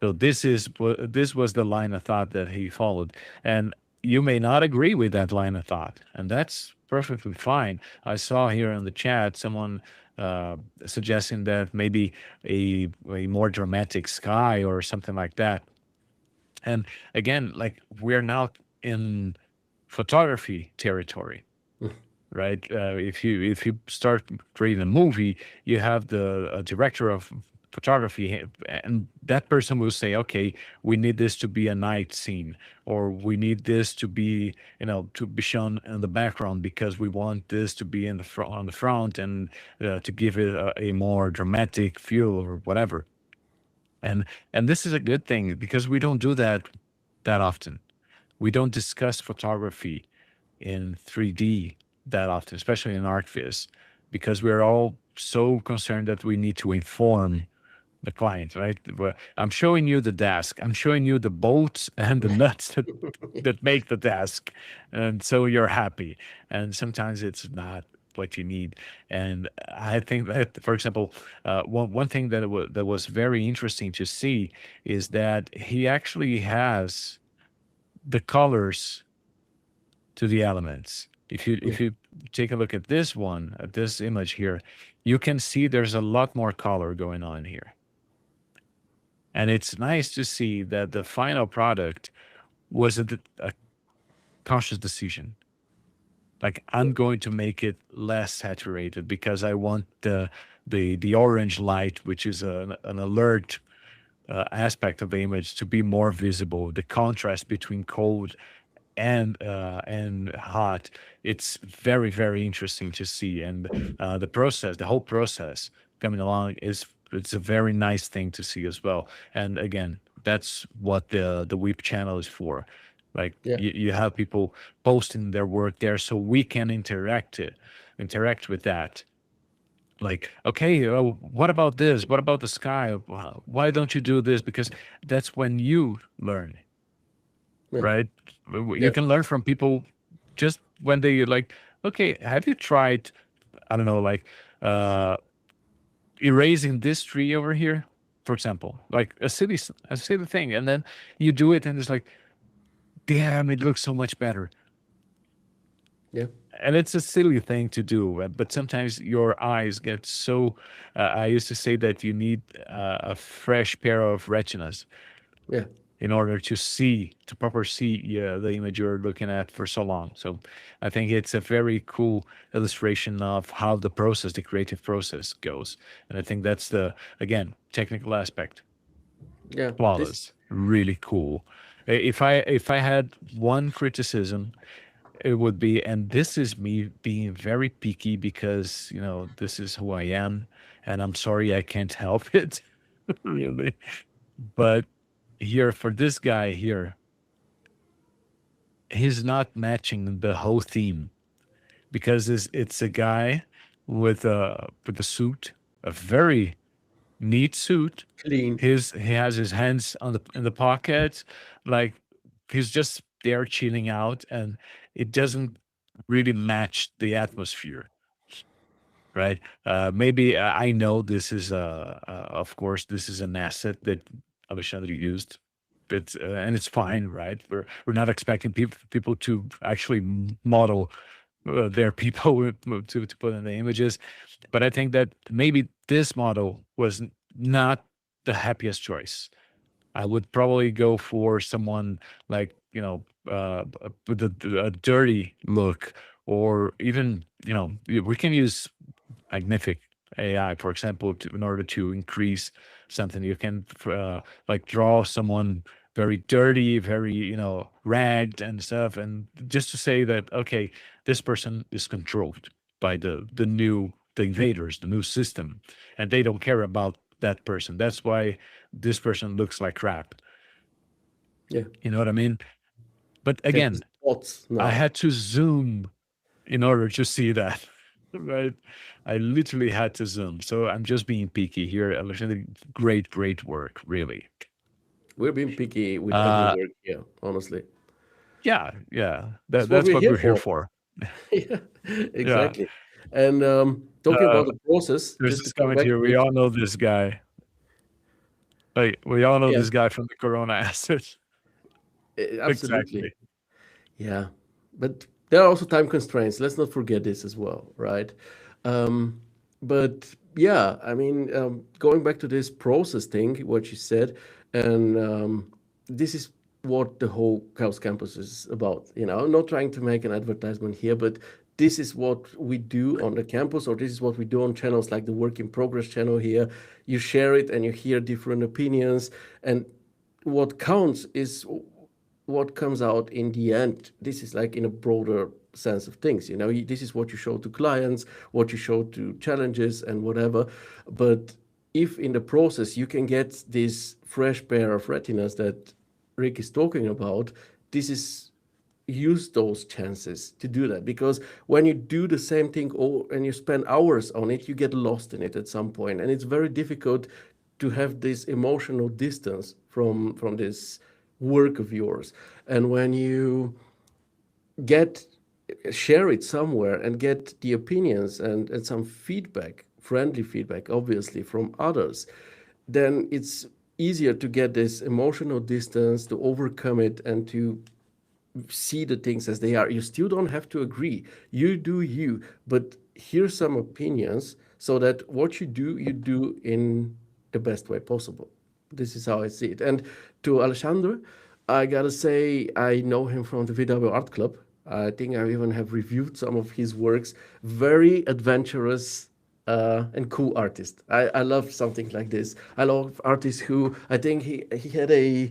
so this was the line of thought that he followed, and you may not agree with that line of thought, and that's perfectly fine. I saw here in the chat someone uh, suggesting that maybe a more dramatic sky or something like that. And again, like, we're now in photography territory, right? If you start creating a movie, you have the director of photography, and that person will say, okay, we need this to be a night scene, or we need this to be, to be shown in the background because we want this to be in the front, on the front, and to give it a more dramatic feel or whatever. And this is a good thing because we don't do that often. We don't discuss photography in 3D that often, especially in ArcViz, because we're all so concerned that we need to inform the client, right? But I'm showing you the desk. I'm showing you the bolts and the nuts that make the desk, and so you're happy. And sometimes it's not what you need. And I think that, for example, one thing that was very interesting to see is that he actually has the colors to the elements. Yeah. If you take a look at this one, at this image here, you can see there's a lot more color going on here. And it's nice to see that the final product was a conscious decision. Like, I'm going to make it less saturated because I want the orange light, which is an alert aspect of the image, to be more visible. The contrast between cold and hot, it's very, very interesting to see. And the process, the whole process coming along, is it's a very nice thing to see as well. And again, that's what the weep channel is for. Like, Yeah. you have people posting their work there so we can interact with that. Like, okay, what about this, what about the sky? Why don't you do this? Because that's when you learn, Yeah. right? You Yeah. can learn from people just when they, like, okay, have you tried, I don't know, like, uh, erasing this tree over here, for example, like a silly thing, and then you do it, and it's like, damn, it looks so much better. Yeah. And it's a silly thing to do, but sometimes your eyes get so. I used to say that you need a fresh pair of retinas Yeah. in order to see, to proper see, the image you're looking at for so long. So I think it's a very cool illustration of how the process, the creative process goes. And I think that's the, again, technical aspect. Yeah. This. Flawless, really cool. If I had one criticism, it would be, and this is me being very picky because, this is who I am, and I'm sorry I can't help it, really. But here, for this guy here, he's not matching the whole theme, because it's a guy with a suit, a very neat suit. Clean. He has his hands on the in the pockets, like, he's just there chilling out, and it doesn't really match the atmosphere, right? Maybe I know this is of course, this is an asset that Alexandre used. And it's fine, right? We're not expecting people to actually model their people to put in the images, but I think that maybe this model was not the happiest choice. I would probably go for someone like, with a dirty look, or even, we can use magnific AI. For example, in order to increase something, you can like draw someone very dirty, very ragged and stuff, and just to say that okay, this person is controlled by the invaders, the new system, and they don't care about that person. That's why this person looks like crap. Yeah, You know what I mean? But they're just again, bots I now. had to zoom in order to see that. Right? I literally had to zoom. So I'm just being picky here. Alexander, great, great work, really. We're being picky with every Uh work here, honestly. yeah, yeah. That's what That's we're what here we're here for. for. Yeah, Yeah. exactly. And talking Uh about the process, there's just to this come comment back here. to We it. all know this guy. Like we all know Yeah, this guy from the Corona acid. absolutely. Exactly. Yeah, but there are also time constraints. Let's not forget this as well, right? Um, but yeah, I mean, going back to this process thing, what you said, and this is what the whole Chaos Campus is about. I'm not trying to make an advertisement here, but this is what we do on the campus, or this is what we do on channels like the Work in Progress channel here. You share it and you hear different opinions, and what counts is what comes out in the end. This is like in a broader sense of things. This is what you show to clients, what you show to challenges and whatever. But if in the process you can get this fresh pair of retinas that Rick is talking about, this is use those chances to do that, because when you do the same thing and you spend hours on it, you get lost in it at some point, and it's very difficult to have this emotional distance from this work of yours. And when you get share it somewhere and get the opinions and some feedback, friendly feedback obviously, from others, then it's easier to get this emotional distance, to overcome it, and to see the things as they are. You still don't have to agree. You do you, but here's some opinions so that what you do in the best way possible. This is how I see it. And to Alexandre, I gotta say, I know him from the VW Art Club. I think I even have reviewed some of his works. Very adventurous and cool artist. I love something like this. I love artists who, I think he had a,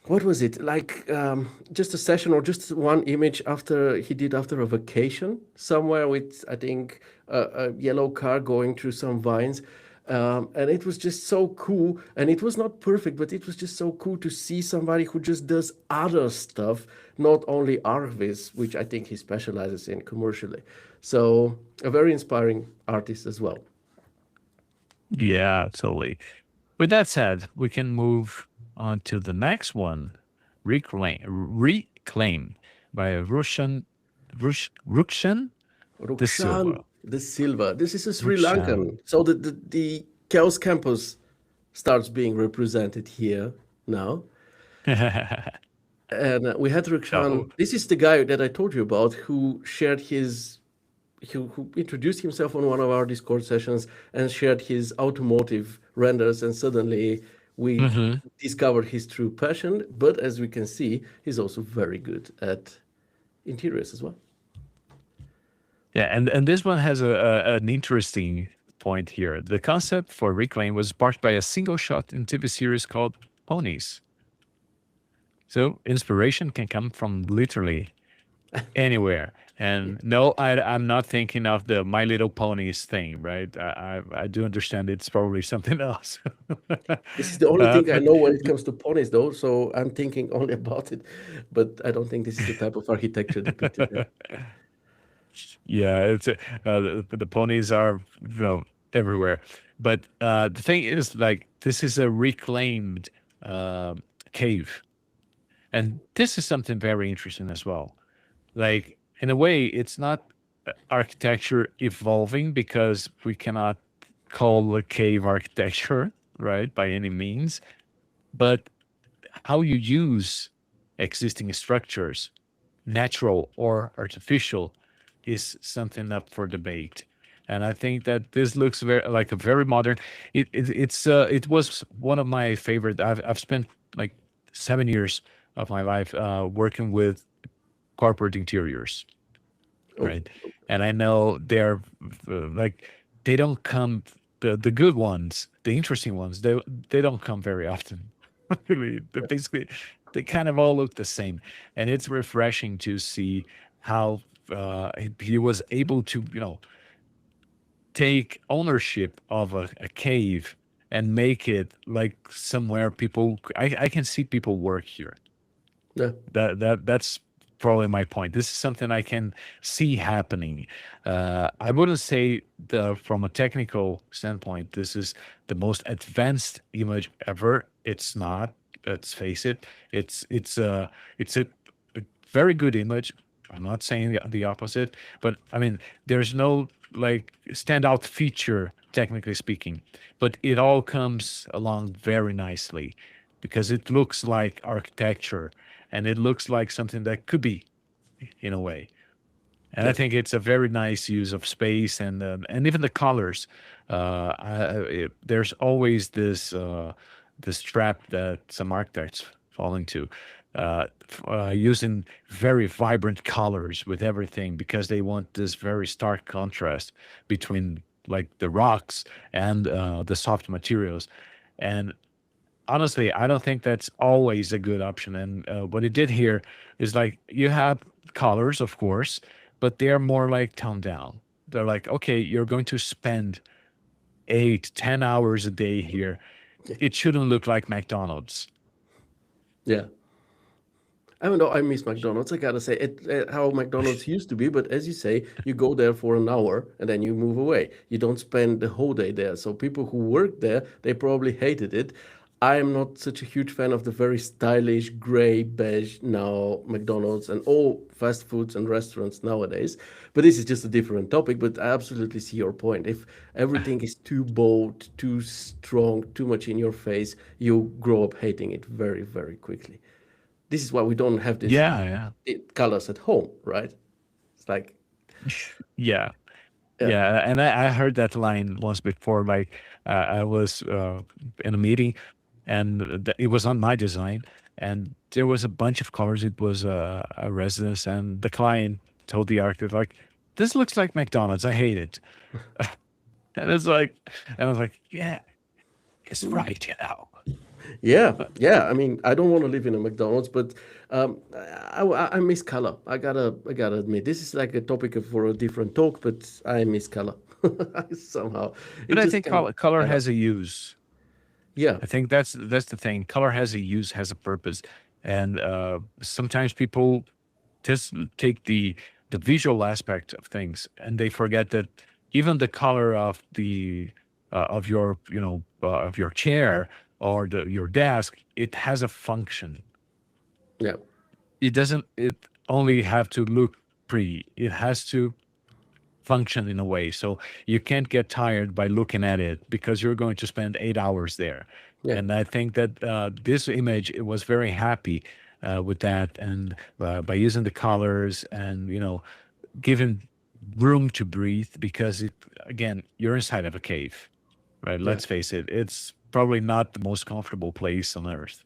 what was it like, just a session or just one image after he did after a vacation somewhere with, I think, a yellow car going through some vines, and it was just so cool, and it was not perfect, but it was just so cool to see somebody who just does other stuff, not only arvis, which I think he specializes in commercially. So a very inspiring artist as well. Yeah, totally. With that said, we can move on to the next one. Reclaim by Rukshan de Rukshan Silva. de Silva. This is a Sri Rukshan. Lankan. So the Chaos Campus starts being represented here now. And we had So, Rukshan. This is the guy that I told you about who shared his, who introduced himself on one of our Discord sessions and shared his automotive renders. And suddenly we mhm. discovered his true passion. But as we can see, he's also very good at interiors as well. Yeah, and this one has an interesting point here. The concept for Reclaim was sparked by a single shot in TV series called Ponies. So inspiration can come from literally anywhere. And no, I'm not thinking of the My Little Ponies thing, right? I do understand it's probably something else. This is the only thing I But know when it comes to ponies, though, so I'm thinking only about it. But I don't think this is the type of architecture depicted there. yeah, the ponies are everywhere. But the thing is, like, this is a reclaimed uh, cave, and this is something very interesting as well. Like, in a way, it's not architecture evolving because we cannot call a cave architecture, right, by any means, but how you use existing structures, natural or artificial, is something up for debate. And I think that this looks very like a very modern. It was one of my favorite. I've spent like 7 years of my life working with corporate interiors, Oh, right? And I know they're like, they don't come, the good ones, the interesting ones, they don't come very often. Really, they basically they kind of all look the same, and it's refreshing to see how he was able to, take ownership of a cave and make it like somewhere people, I can see people work here. Yeah, That's probably my point. This is something I can see happening. I wouldn't say from a technical standpoint, this is the most advanced image ever. It's not. Let's face it. It's a very good image. I'm not saying the opposite, but I mean, there's no like standout feature technically speaking, but it all comes along very nicely because it looks like architecture and it looks like something that could be in a way. And I yeah, think it's a very nice use of space and even the colors. There's always this trap that some architects fall into, using very vibrant colors with everything because they want this very stark contrast between like the rocks and the soft materials. And honestly, I don't think that's always a good option. And what it did here is like you have colors, of course, but they're more like toned down. They're like, okay, you're going to spend 8, 10 hours a day here. It shouldn't look like McDonald's. yeah. Even though I miss McDonald's, I gotta say it, how McDonald's used to be. But as you say, you go there for an hour and then you move away. You don't spend the whole day there. So people who work there, they probably hated it. I am not such a huge fan of the very stylish gray beige now McDonald's and all fast foods and restaurants nowadays. But this is just a different topic. But I absolutely see your point. If everything is too bold, too strong, too much in your face, you grow up hating it very, very quickly. This is why we don't have this Yeah, yeah, colors at home, right? It's like, yeah. yeah, Yeah, and I heard that line once before. Like I was in a meeting, and it was on my design, and there was a bunch of colors. It was a residence, and the client told the architect, like, "This looks like McDonald's. I hate it." And it's like, and I was like, "Yeah, it's right, you know." yeah, yeah. I mean, I don't want to live in a McDonald's, but I miss color. I gotta admit, this is like a topic for a different talk, but I miss color somehow. It But I just think can color add up. has a use. Yeah, I think that's the thing. Color has a use, has a purpose, and sometimes people just take the visual aspect of things, and they forget that even the color of the of your of your chair or your desk, it has a function. yeah, It doesn't. It only have to look pretty. It has to function in a way. So you can't get tired by looking at it because you're going to spend 8 hours there. yeah. And I think that this image it was very happy with that, and by using the colors and giving room to breathe because it again you're inside of a cave, right? Yeah. Let's face it, it's probably not the most comfortable place on earth,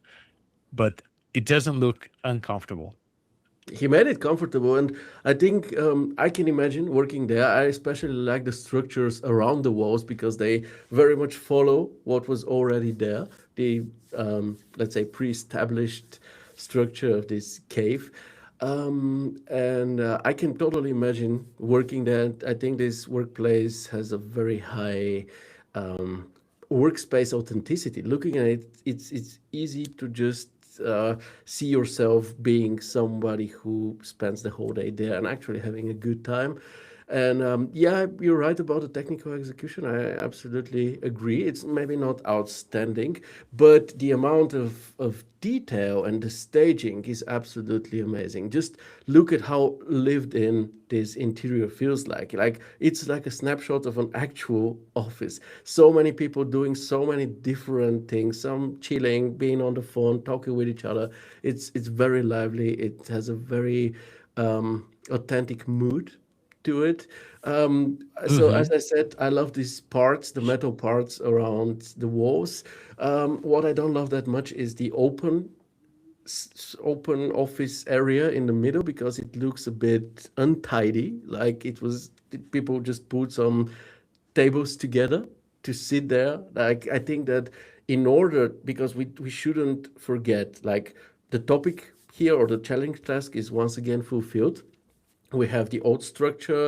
but it doesn't look uncomfortable. He made it comfortable, and I think I can imagine working there. I especially like the structures around the walls because they very much follow what was already there. The let's say pre-established structure of this cave, and I can totally imagine working there. I think this workplace has a very high um, workspace authenticity. Looking at it, it's easy to just see yourself being somebody who spends the whole day there and actually having a good time. And yeah, you're right about the technical execution. I absolutely agree. It's maybe not outstanding, but the amount of detail and the staging is absolutely amazing. Just look at how lived in this interior feels like. Like it's like a snapshot of an actual office. So many people doing so many different things. Some chilling, being on the phone, talking with each other. It's very lively. It has a very authentic mood to it. So as Hmm. I said, I love these parts, the metal parts around the walls. What I don't love that much is the open office area in the middle because it looks a bit untidy. Like it was people just put some tables together to sit there. Like I think that in order, because we shouldn't forget, like the topic here or the challenge task is once again fulfilled. We have the old structure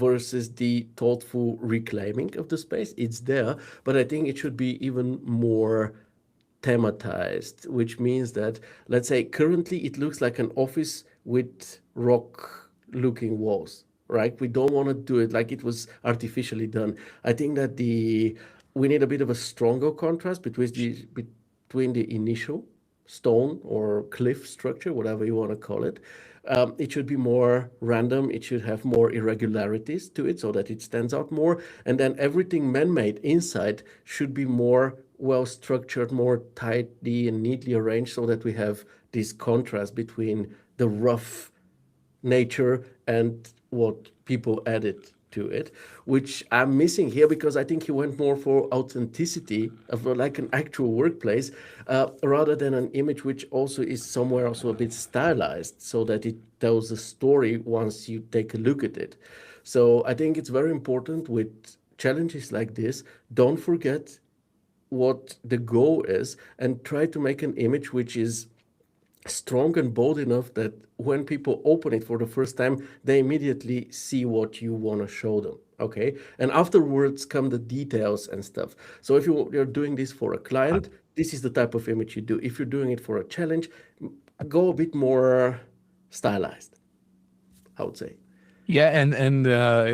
versus the thoughtful reclaiming of the space. It's there, but I think it should be even more thematized, which means that, let's say, currently it looks like an office with rock looking walls, right? We don't want to do it like it was artificially done. I think that the we need a bit of a stronger contrast between the initial stone or cliff structure, whatever you want to call it. It should be more random. It should have more irregularities to it so that it stands out more. And then everything man made inside should be more well structured, more tightly and neatly arranged so that we have this contrast between the rough nature and what people added to it, which I'm missing here because I think he went more for authenticity of like an actual workplace rather than an image which also is somewhere also a bit stylized so that it tells a story once you take a look at it. So I think it's very important with challenges like this. Don't forget what the goal is and try to make an image which is strong and bold enough that when people open it for the first time, they immediately see what you want to show them. Okay. And afterwards come the details and stuff. So if you're doing this for a Uh, client, this is the type of image you do. If you're doing it for a challenge, go a bit more stylized, I would say. yeah, and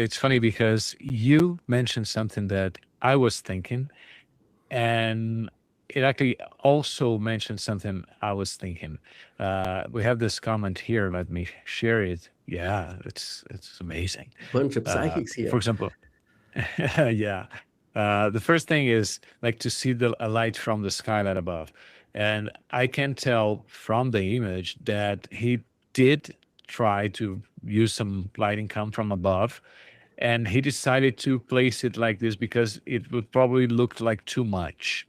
it's funny because you mentioned something that I was thinking, and it actually also mentioned something I was thinking. We have this comment here. Let me share it. Yeah, it's amazing. Bunch of psychics For here. example, yeah. The first thing is like to see the a light from the skylight above, and I can tell from the image that he did try to use some lighting come from above, and he decided to place it like this because it would probably look like too much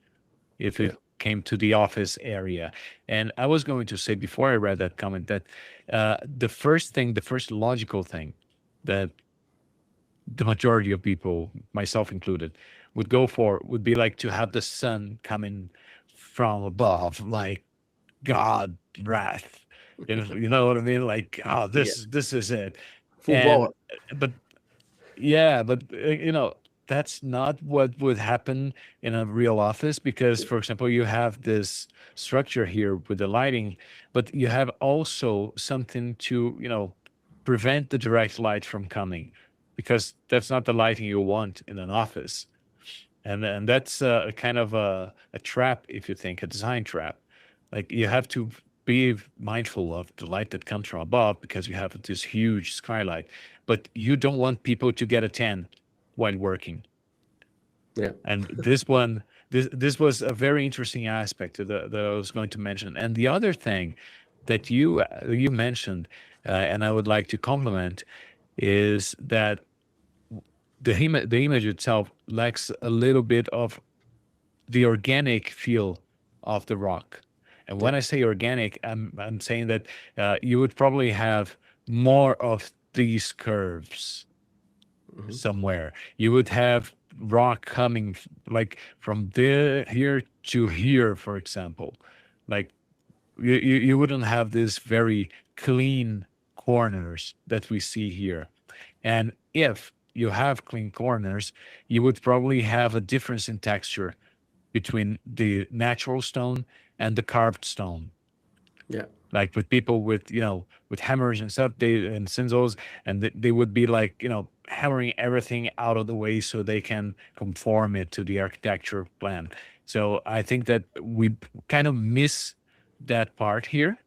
if Yeah. it came to the office area. And I was going to say before I read that comment that the first thing, the first logical thing that the majority of people, myself included, would go for would be like to have the sun coming from above, like God wrath. You know what I mean? Like, oh, Yeah. this is it. Full And power. but yeah, but that's not what would happen in a real office because, for example, you have this structure here with the lighting, but you have also something to, prevent the direct light from coming because that's not the lighting you want in an office. And that's a kind of a trap, if you think, a design trap. Like you have to be mindful of the light that comes from above because you have this huge skylight, but you don't want people to get a tan while working. Yeah. And this was a very interesting aspect that I was going to mention. And the other thing that you mentioned, and I would like to compliment, is that the image itself lacks a little bit of the organic feel of the rock. And Yeah. when I say organic, I'm saying that you would probably have more of these curves Hmm. somewhere. You would have rock coming like from there here to here, for example. Like you wouldn't have this very clean corners that we see here. And if you have clean corners, you would probably have a difference in texture between the natural stone and the carved stone. Yeah. Like with people with with hammers and stuff, they and cinzels, and they would be like hammering everything out of the way so they can conform it to the architecture plan. So I think that we kind of miss that part here.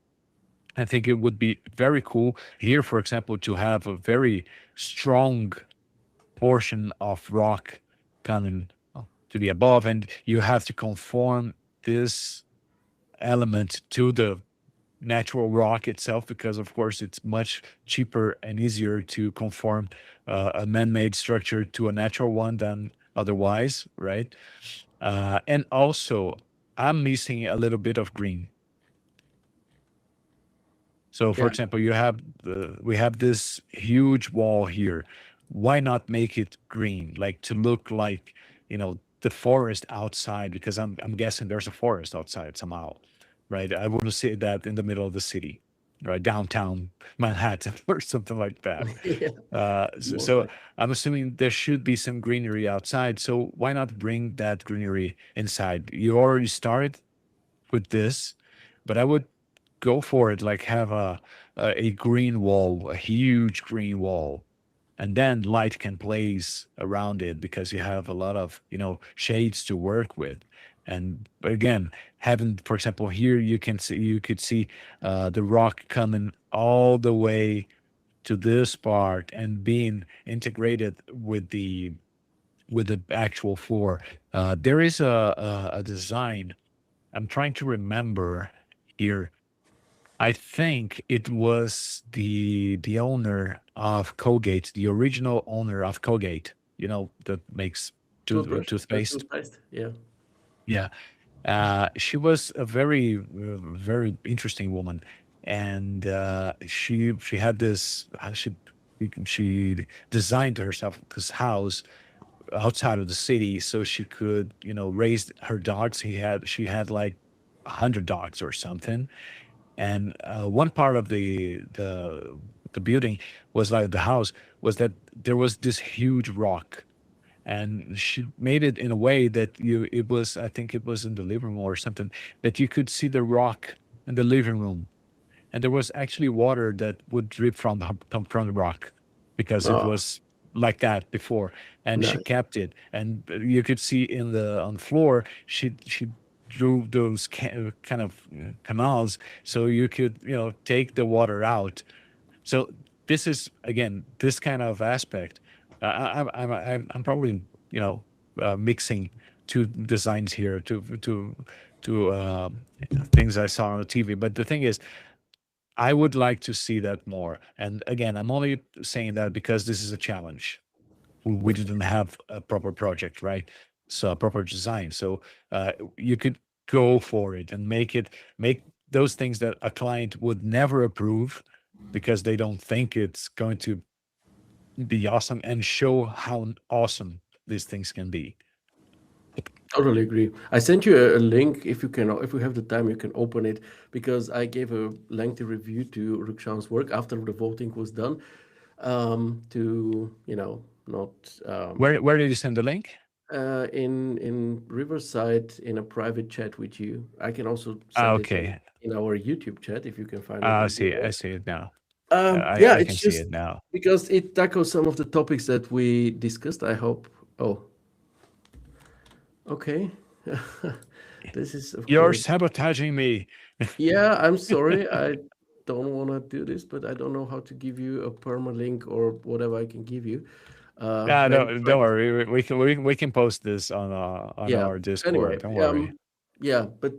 I think it would be very cool here, for example, to have a very strong portion of rock coming to the above, and you have to conform this element to the natural rock itself because of course it's much cheaper and easier to conform a man-made structure to a natural one than otherwise, right? And also I'm missing a little bit of green. So for Yeah. example, we have this huge wall here why not make it green, like to look like, the forest outside? Because I'm guessing there's a forest outside somehow, right? I wouldn't see that in the middle of the city, right? Downtown Manhattan or something like that. Yeah, most So likely. I'm assuming there should be some greenery outside. So why not bring that greenery inside? You already started with this, but I would go for it. Like have a green wall, a huge green wall, and then light can place around it because you have a lot of shades to work with. And again, having, for example, here you could see the rock coming all the way to this part and being integrated with the actual floor. There is a design. I'm trying to remember here. I think it was the owner of Colgate, the original owner of Colgate, that makes Toothbrush, toothpaste. toothpaste. Yeah. Yeah. She was a very, very interesting woman. And she had this, she designed herself this house outside of the city so she could, raise her dogs. She had like 100 dogs or something. And one part of the building was like the house was that there was this huge rock, and she made it in a way that it was, I think it was in the living room or something, that you could see the rock in the living room, and there was actually water that would drip from the rock because it Oh, was like that before. And she nice. kept it, and you could see in the on the floor she drew those kind of canals so you could take the water out. So this is again this kind of aspect. I'm probably mixing two designs here, to things I saw on the TV. But the thing is, I would like to see that more. And again, I'm only saying that because this is a challenge. We didn't have a proper project, right? So a proper design. So you could go for it and make those things that a client would never approve because they don't think it's going to be awesome, and show how awesome these things can be. Totally agree. I sent you a link. If you can, if you have the time, you can open it because I gave a lengthy review to Rukshan's work after the voting was done. To not Where did you send the link? in Riverside in a private chat with you. I can also Ah, send it okay. in our YouTube chat if you can find it. I That'd be see. I great. see it now. Yeah, I it's can see just it now. because it tackles some of the topics that we discussed. I hope. Oh, okay. This is, of You're course. sabotaging me. Yeah, I'm sorry. I don't want to do this, but I don't know how to give you a permalink or whatever I can give you. Yeah, Maybe try. don't worry. We can post this on Yeah. our Discord. Anyway, Don't worry. yeah, but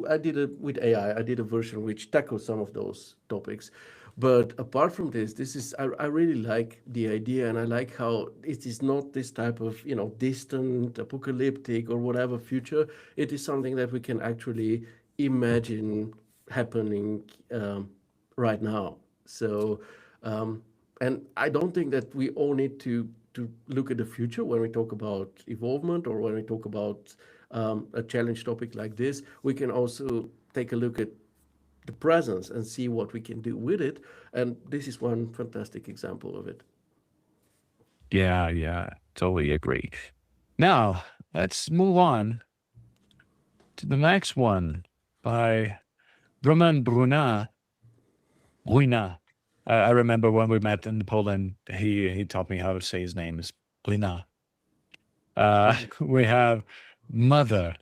I did it with AI. I did a version which tackles some of those topics. But apart from this, I really like the idea, and I like how it is not this type of distant, apocalyptic or whatever future. It is something that we can actually imagine happening right now. So, um, and I don't think that we all need to look at the future when we talk about evolvement or when we talk about a challenge topic like this. We can also take a look at the presence and see what we can do with it. And this is one fantastic example of it. Yeah, yeah, totally agree. Now, let's move on to the next one by Roman Bruna. I remember when we met in Poland, he taught me how to say his name is Bruna. Mhm. We have Mother,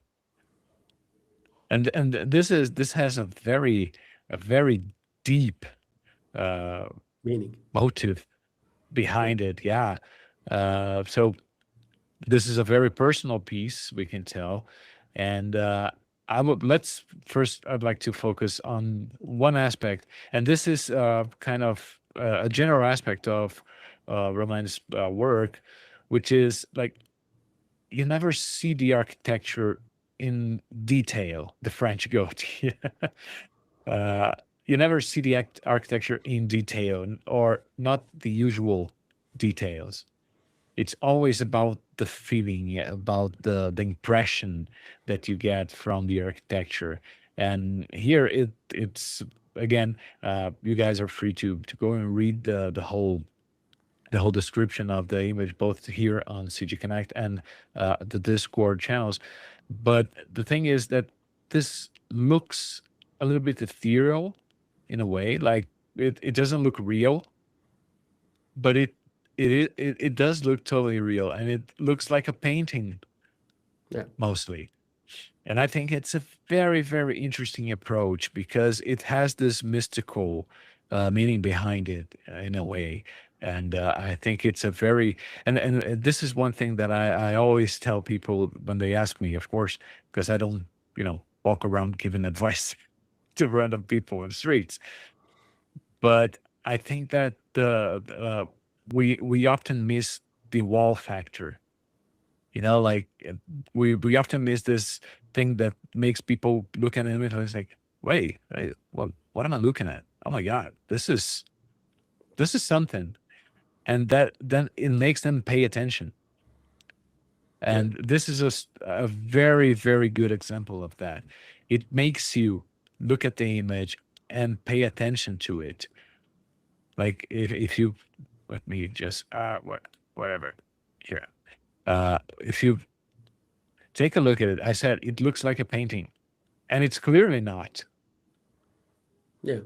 and this has a very deep uh, Meaning. motive Yeah. behind it. Yeah. So this is a very personal piece, we can tell. And let's first, I'd like to focus on one aspect. And this is kind of a general aspect of Roman's work, which is like you never see the architecture in detail, the French goat. uh, you never see the architecture in detail, or not the usual details. It's always about the feeling, yeah, about the impression that you get from the architecture. And here it's again, you guys are free to go and read the whole description of the image, both here on CG Connect and the Discord channels. But the thing is that this looks a little bit ethereal in a way, like it doesn't look real, but it does look totally real, and it looks like a painting Yeah. mostly. And I think it's a very, very interesting approach because it has this mystical meaning behind it in a way. And I think it's a very, and this is one thing that I always tell people when they ask me, of course, because I don't, walk around giving advice to random people in the streets. But I think that we often miss the wall factor. Like we often miss this thing that makes people look at an image and it's like, wait, what am I looking at? Oh my god, this is something, and that then it makes them pay attention. Yeah. And this is a very, very good example of that. It makes you look at the image and pay attention to it. Like if you let me just whatever here. If you take a look at it, I said it looks like a painting, and it's clearly not. Yeah.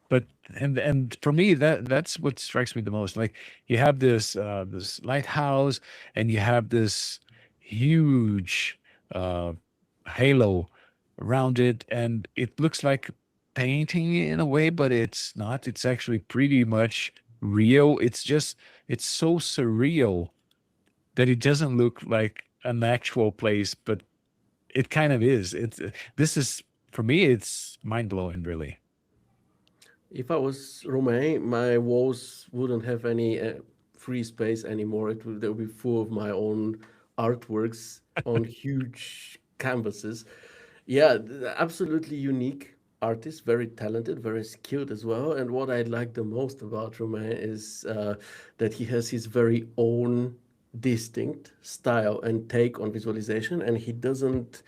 But and for me, that's what strikes me the most. Like you have this lighthouse, and you have this huge uh, halo around it, and it looks like painting in a way, but it's not. It's actually pretty much real. It's so surreal that it doesn't look like an actual place, but it kind of is. This is for me. It's mind blowing, really. If I was Romain, my walls wouldn't have any free space anymore. They would be full of my own artworks on huge canvases. Yeah, absolutely unique artist, very talented, very skilled as well. And what I like the most about Romain is that he has his very own distinct style and take on visualization, and he doesn't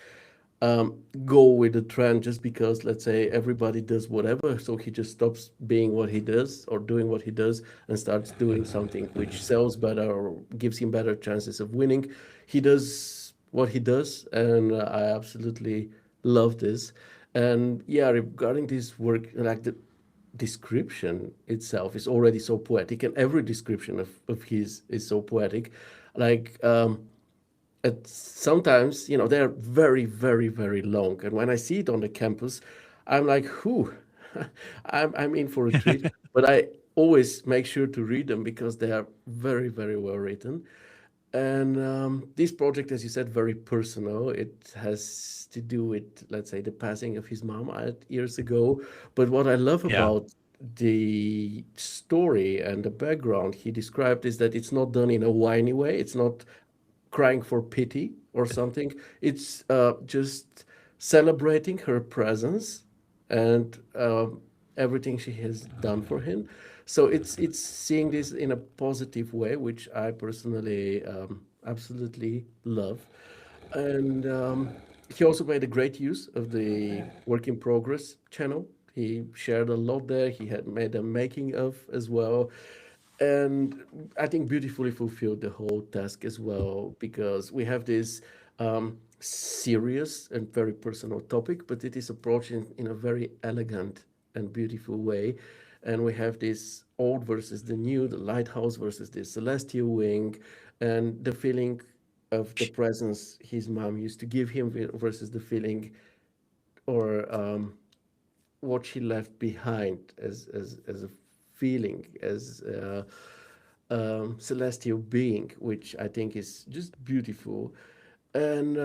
go with the trend just because, let's say, everybody does whatever. So he just stops being what he does or doing what he does and starts doing something which sells better or gives him better chances of winning. He does what he does, and I absolutely love this. And yeah, regarding this work, like the description itself is already so poetic, and every description of his is so poetic. Like, sometimes they're very, very, very long, and when I see it on the campus, I'm like, whew, I'm in for a treat. But I always make sure to read them because they are very, very well written. And this project, as you said, very personal. It has to do with, let's say, the passing of his mom years ago. But what I love Yeah. about the story and the background he described is that it's not done in a whiny way. It's not crying for pity or something. It's just celebrating her presence and everything she has done for him. So it's seeing this in a positive way, which I personally absolutely love. And he also made a great use of the work in progress channel. He shared a lot there. He had made a making of as well. And I think beautifully fulfilled the whole task as well, because we have this serious and very personal topic, but it is approached in a very elegant and beautiful way. And we have this old versus the new, the lighthouse versus the celestial wing, and the feeling of the presence his mom used to give him versus the feeling or what she left behind as a feeling, as celestial being, which I think is just beautiful. And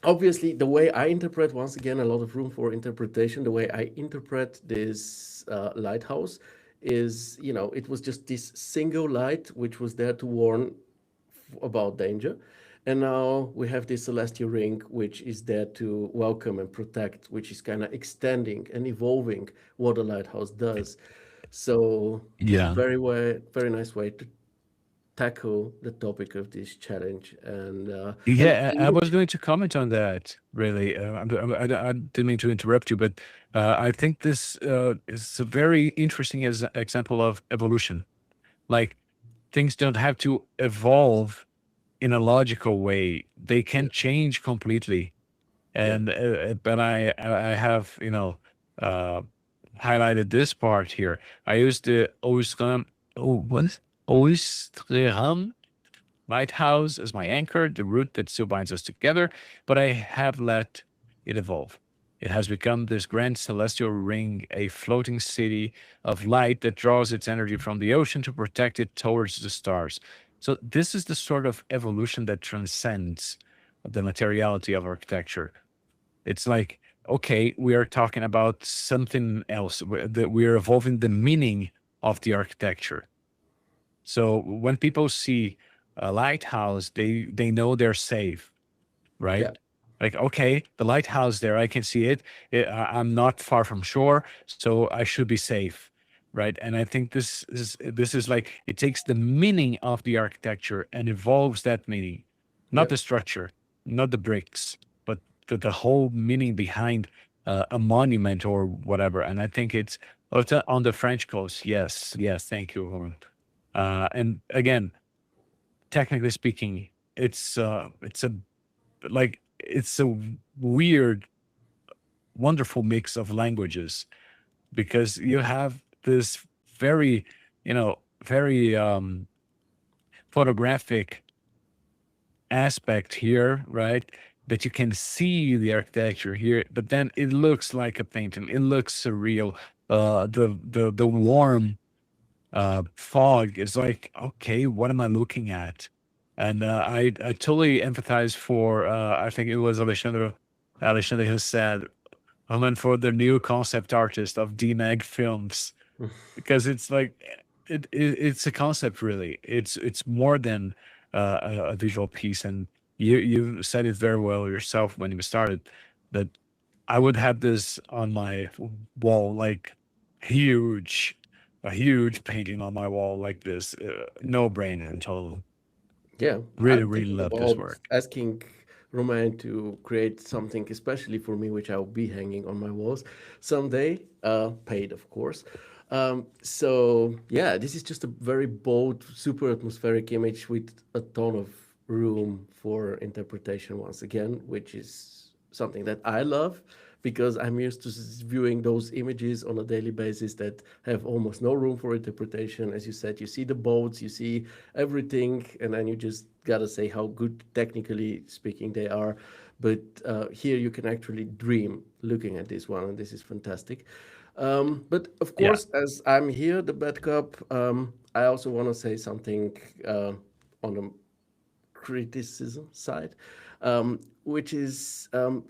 obviously, the way I interpret, once again, a lot of room for interpretation, the way I interpret this lighthouse is, it was just this single light which was there to warn about danger. And now we have this celestial ring, which is there to welcome and protect, which is kind of extending and evolving what a lighthouse does. So Yeah. very way, very nice way to tackle the topic of this challenge. And Yeah, I was going to comment on that. Really, I didn't mean to interrupt you, but I think this is a very interesting example of evolution. Like things don't have to evolve in a logical way; they yeah, can change completely. yeah, And but I have uh, highlighted this part here. I used the Oostgram. Oh, what? Oostgram lighthouse as my anchor, the root that still binds us together, but I have let it evolve. It has become this grand celestial ring, a floating city of light that draws its energy from the ocean to protect it towards the stars. So, this is the sort of evolution that transcends the materiality of architecture. It's like, okay, we are talking about something else, that we are evolving the meaning of the architecture. So when people see a lighthouse, they know they're safe, right? yeah, Like, okay, the lighthouse there, I can see it. I'm not far from shore, so I should be safe, right? And I think this is like it takes the meaning of the architecture and evolves that meaning, yeah. not the structure, not the bricks, but the whole meaning behind a monument or whatever. And I think it's on the French coast. Yes, yes, thank you, Lauren. And again, technically speaking, it's a like it's a weird, wonderful mix of languages because you have this very, very photographic aspect here, right? That you can see the architecture here, but then it looks like a painting. It looks surreal. The warm fog is like, okay, what am I looking at? And I totally empathize for, I think it was Alexandre who said, I went for the new concept artist of DMAG films because it's like, it's a concept really. It's more than a visual piece. And you said it very well yourself when you started that I would have this on my wall, like huge, a huge painting on my wall like this. No brainer, totally. Yeah, Really, I'm really thinking love this about work. asking Romain to create something especially for me, which I'll be hanging on my walls someday, paid, of course. So, yeah, this is just a very bold, super atmospheric image with a ton of room for interpretation once again, which is something that I love because I'm used to viewing those images on a daily basis that have almost no room for interpretation. As you said, you see the boats, you see everything, and then you just gotta say how good technically speaking they are. But here you can actually dream looking at this one, and this is fantastic. But of Yeah, course, as I'm here, the bad cop, I also want to say something on the criticism side, which is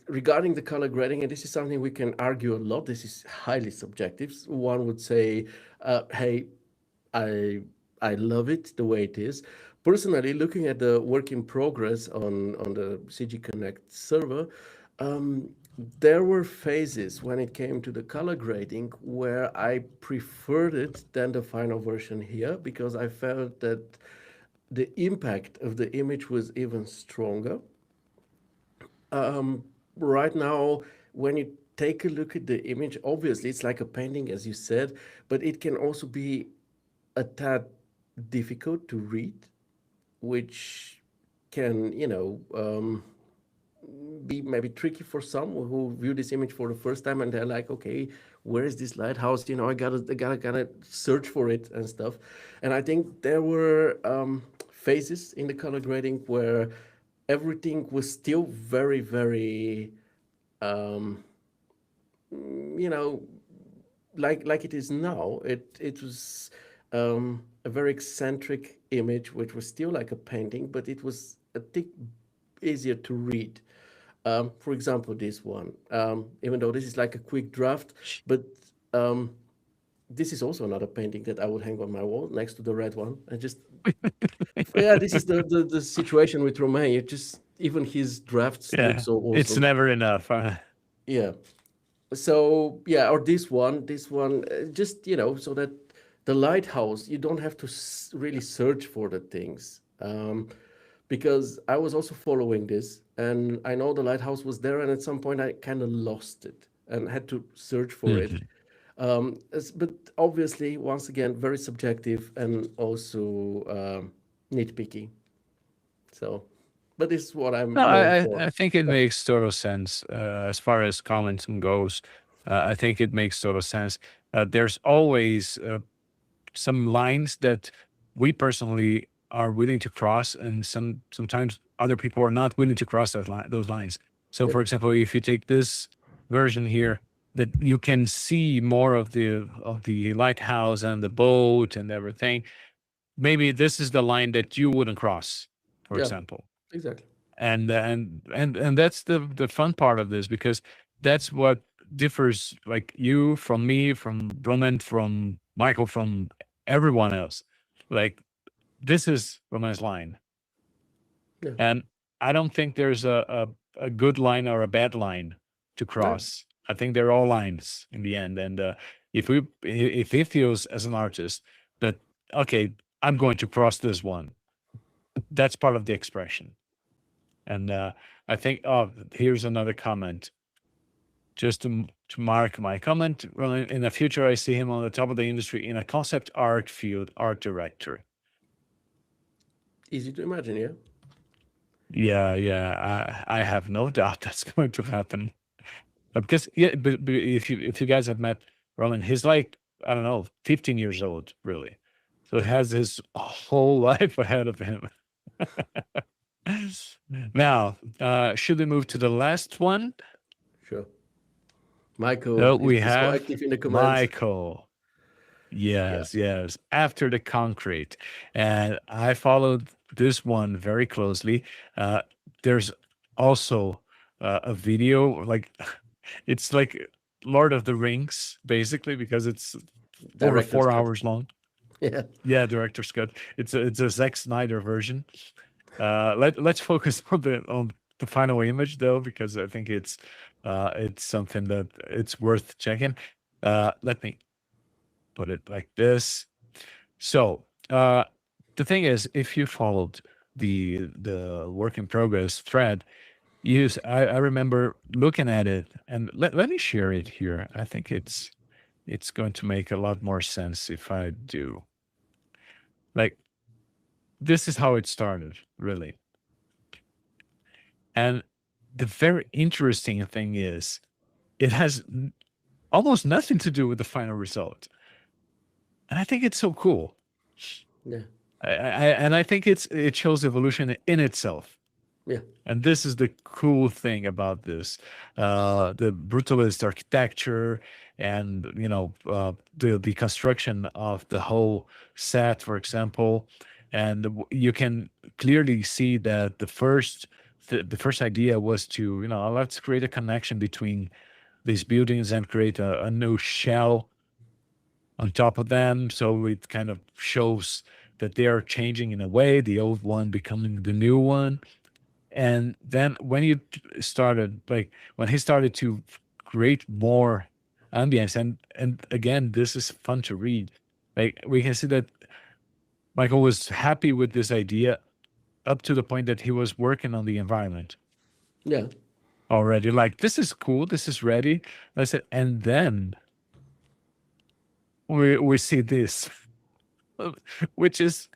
regarding the color grading. And this is something we can argue a lot. This is highly subjective. One would say, hey, I I love it the way it is. Personally, looking at the work in progress on the CGconnect server, um, there were phases when it came to the color grading where I preferred it than the final version here because I felt that the impact of the image was even stronger. Right now, when you take a look at the image, obviously it's like a painting, as you said, but it can also be a tad difficult to read, which can, be maybe tricky for some who view this image for the first time and they're like, okay, where is this lighthouse? I gotta search for it and stuff. And I think there were phases in the color grading where everything was still very, very, um, you know, like it is now. It was a very eccentric image, which was still like a painting, but it was a bit easier to read. For example, this one, even though this is like a quick draft, but um, this is also another painting that I would hang on my wall next to the red one. And just, yeah, this is the situation with Romain. It just, even his drafts look yeah. so It's awesome. never enough. Yeah. So yeah, or this one, just so that the lighthouse, you don't have to really search for the things. Because I was also following this, and I know the lighthouse was there, and at some point I kind of lost it and had to search for it. Mhm. But obviously, once again, very subjective and also nitpicky. So, but this is what I'm No, known for. I think it makes total sense as far as commenting goes. I think it makes total sense. There's always some lines that we personally are willing to cross, and sometimes other people are not willing to cross those lines. So, Yep. for example, if you take this version here, that you can see more of the lighthouse and the boat and everything. Maybe this is the line that you wouldn't cross, for Yeah. example. Exactly. And that's the fun part of this, because that's what differs, like, you from me, from Roman, from Michael, from everyone else. Like, this is Roman's line, Yeah. and I don't think there's a good line or a bad line to Yeah. cross. I think they're all lines in the end. And if he feels as an artist that, okay, I'm going to cross this one, that's part of the expression. And I think, oh, here's another comment. Just to mark my comment, well, in the future, I see him on the top of the industry in a concept art field, art director. Easy to imagine. Yeah. Yeah, yeah, I have no doubt that's going to happen. Because yeah, but if you guys have met Roland, he's like, I don't know, 15 years old, really. So he has his whole life ahead of him. Now, should we move to the last one? Sure. Michael So is we so have active in the comments. Michael. Yeah. Yes, yes. After the concrete. And I followed this one very closely. Uh, there's also a video, like, it's like Lord of the Rings, basically, because it's over Director's four cut. hours long. Yeah. Yeah, director's cut. It's a Zack Snyder version. Let's focus on the final image, though, because I think it's something that it's worth checking. Let me put it like this. So the thing is, if you followed the work in progress thread, I remember looking at it, and let me share it here. I think it's going to make a lot more sense if I do. Like, this is how it started, really. And the very interesting thing is, it has almost nothing to do with the final result. And I think it's so cool. Yeah. And I think it shows evolution in itself. Yeah. And this is the cool thing about this, the brutalist architecture, and the construction of the whole set, for example. And you can clearly see that the first idea was to, let's create a connection between these buildings and create a new shell on top of them, so it kind of shows that they are changing in a way, the old one becoming the new one. And then when when he started to create more ambience, and again, this is fun to read. Like, we can see that Michael was happy with this idea up to the point that he was working on the environment Yeah. already. Like, this is cool, this is ready. I said, and then we see this, which is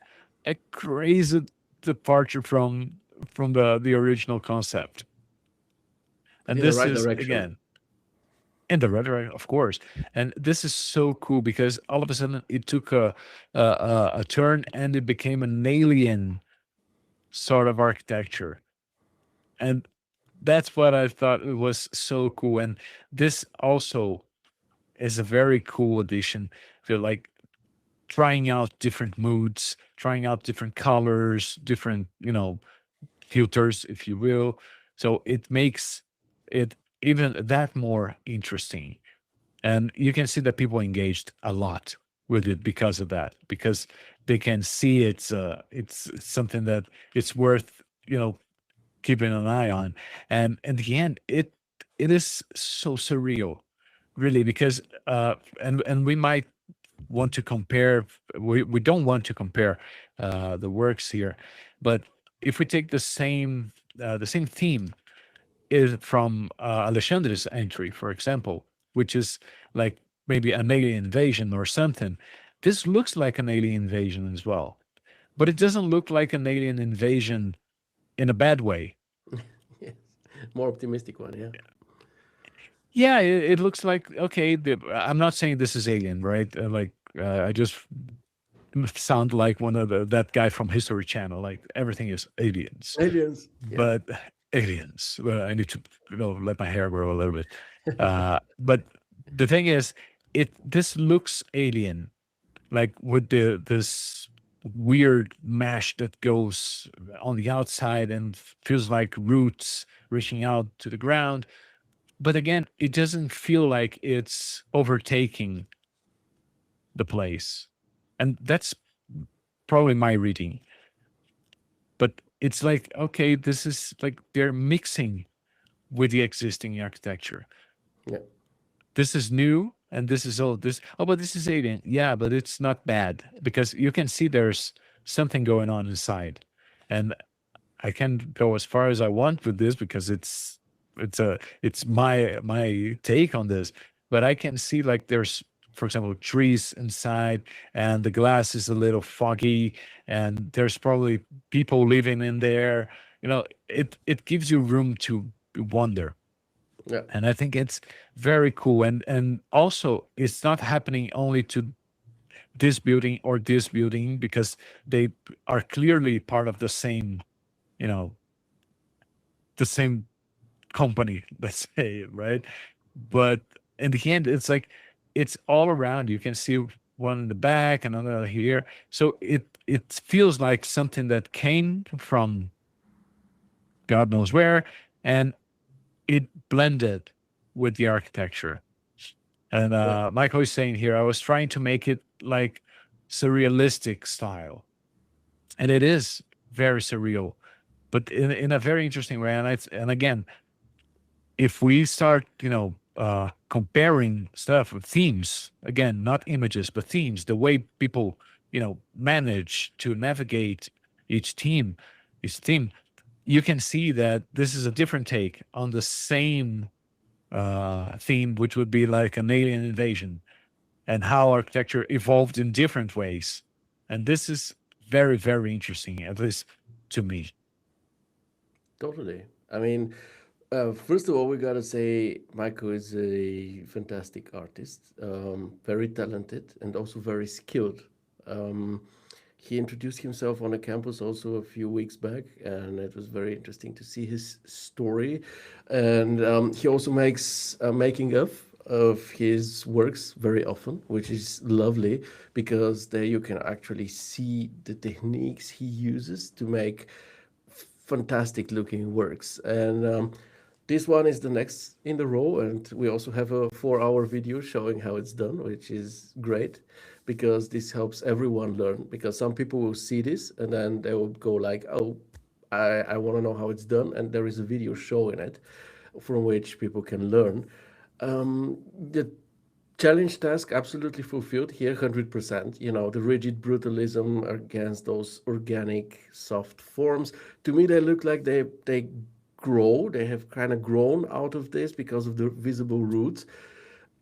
a crazy departure from the original concept. But And in the this right is, direction. again, in the rhetoric, of course. And this is so cool because all of a sudden it took a turn, and it became an alien sort of architecture. And that's what I thought it was so cool. And this also is a very cool addition. Feel like trying out different moods, trying out different colors, different, filters, if you will. So it makes it even that more interesting. And you can see that people engaged a lot with it because of that, because they can see it's something that it's worth, keeping an eye on. And in the end, it is so surreal, really, because and we might want to compare. We don't want to compare the works here, but if we take the same theme is from Alexandre's entry, for example, which is like maybe an alien invasion or something. This looks like an alien invasion as well, but it doesn't look like an alien invasion in a bad way. Yes. More optimistic one, yeah. Yeah, it looks like okay. I'm not saying this is alien, right? I just sound like one of that guy from History Channel. Like everything is aliens, Aliens. Yeah. but aliens. Well, I need to let my hair grow a little bit. But the thing is, it this looks alien, like with this weird mesh that goes on the outside and feels like roots reaching out to the ground. But again, it doesn't feel like it's overtaking the place. And that's probably my reading. But it's like, okay, this is like they're mixing with the existing architecture. Yeah. This is new and this is old. But this is alien. Yeah, but it's not bad because you can see there's something going on inside. And I can go as far as I want with this because it's my take on this. But I can see like there's, for example, trees inside, and the glass is a little foggy, and there's probably people living in there. It gives you room to wonder, Yeah. and I think it's very cool. And also, it's not happening only to this building or this building because they are clearly part of you know the same company, let's say, right? But in the end, it's like it's all around. You can see one in the back, another here. So it feels like something that came from God knows where, and it blended with the architecture. And Yeah. Michael is saying here, I was trying to make it like surrealistic style, and it is very surreal, but in a very interesting way. And again, if we start, comparing stuff with themes, again, not images, but themes, the way people, manage to navigate each team, each theme, you can see that this is a different take on the same theme, which would be like an alien invasion and how architecture evolved in different ways. And this is very, very interesting, at least to me. Totally. I mean, first of all, we gotta say Michael is a fantastic artist, very talented, and also very skilled. Um, he introduced himself on a campus also a few weeks back, and it was very interesting to see his story. And he also makes a making of his works very often, which is lovely because there you can actually see the techniques he uses to make fantastic looking works. And this one is the next in the row, and we also have a 4 hour video showing how it's done, which is great because this helps everyone learn. Because some people will see this and then they will go like, "Oh, I want to know how it's done," and there is a video showing it, from which people can learn. The challenge task absolutely fulfilled here, 100%. The rigid brutalism against those organic soft forms. To me, they look like they grow. They have kind of grown out of this because of the visible roots.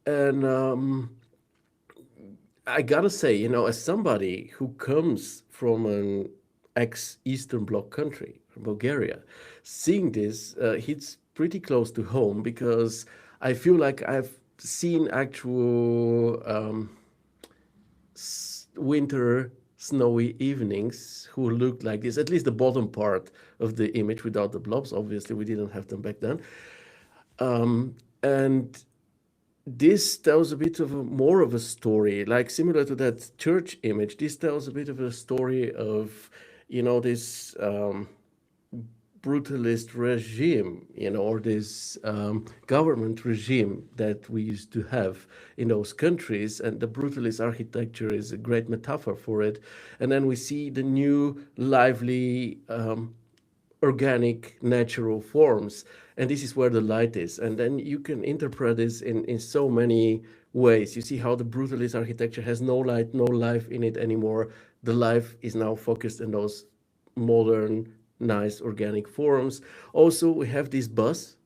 And I gotta say, as somebody who comes from an ex-Eastern Bloc country, from Bulgaria, seeing this hits pretty close to home because I feel like I've seen actual winter snowy evenings who looked like this, at least the bottom part of the image without the blobs. Obviously, we didn't have them back then. And this tells a bit of more of a story, like similar to that church image. This tells a bit of a story of, this brutalist regime, or this government regime that we used to have in those countries. And the brutalist architecture is a great metaphor for it. And then we see the new, lively, organic, natural forms. And this is where the light is. And then you can interpret this in so many ways. You see how the brutalist architecture has no light, no life in it anymore. The life is now focused in those modern, nice organic forms. Also, we have this bus,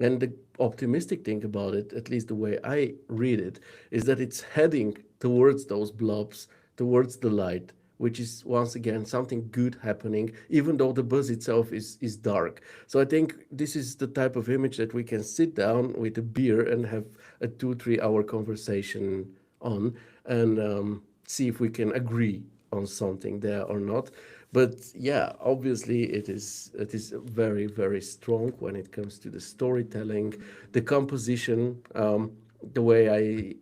and the optimistic thing about it, at least the way I read it, is that it's heading towards those blobs, towards the light, which is once again something good happening, even though the buzz itself is dark. So I think this is the type of image that we can sit down with a beer and have a 2 3 hour conversation on, and see if we can agree on something there or not. But yeah, obviously it is very very strong when it comes to the storytelling, the composition, the way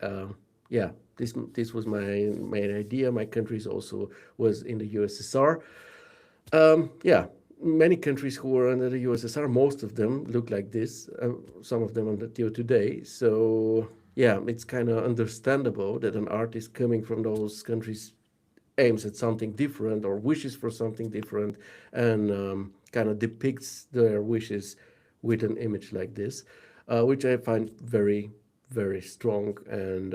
yeah, this was my main idea. My countries also was in the USSR. Yeah, many countries who were under the USSR, most of them look like this. Some of them until today. So yeah, it's kind of understandable that an artist coming from those countries aims at something different or wishes for something different, and kind of depicts their wishes with an image like this, which I find very, very strong. And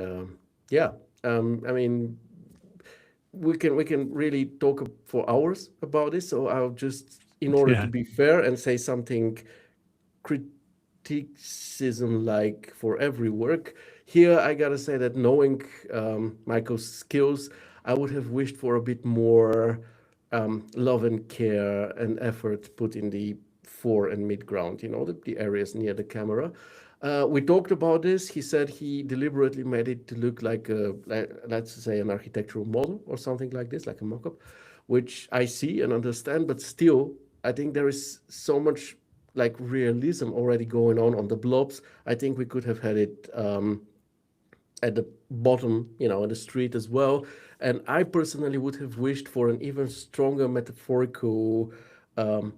yeah, I mean, we can really talk for hours about this. So I'll just, in order to Yeah. be fair, and say something criticism like for every work. Here, I gotta say that knowing Michael's skills, I would have wished for a bit more love and care and effort put in the fore and mid ground, the areas near the camera. We talked about this. He said he deliberately made it to look like let's say, an architectural model or something like this, like a mock up, which I see and understand, but still, I think there is so much like realism already going on the blobs. I think we could have had it at the bottom, of the street as well. And I personally would have wished for an even stronger metaphorical um,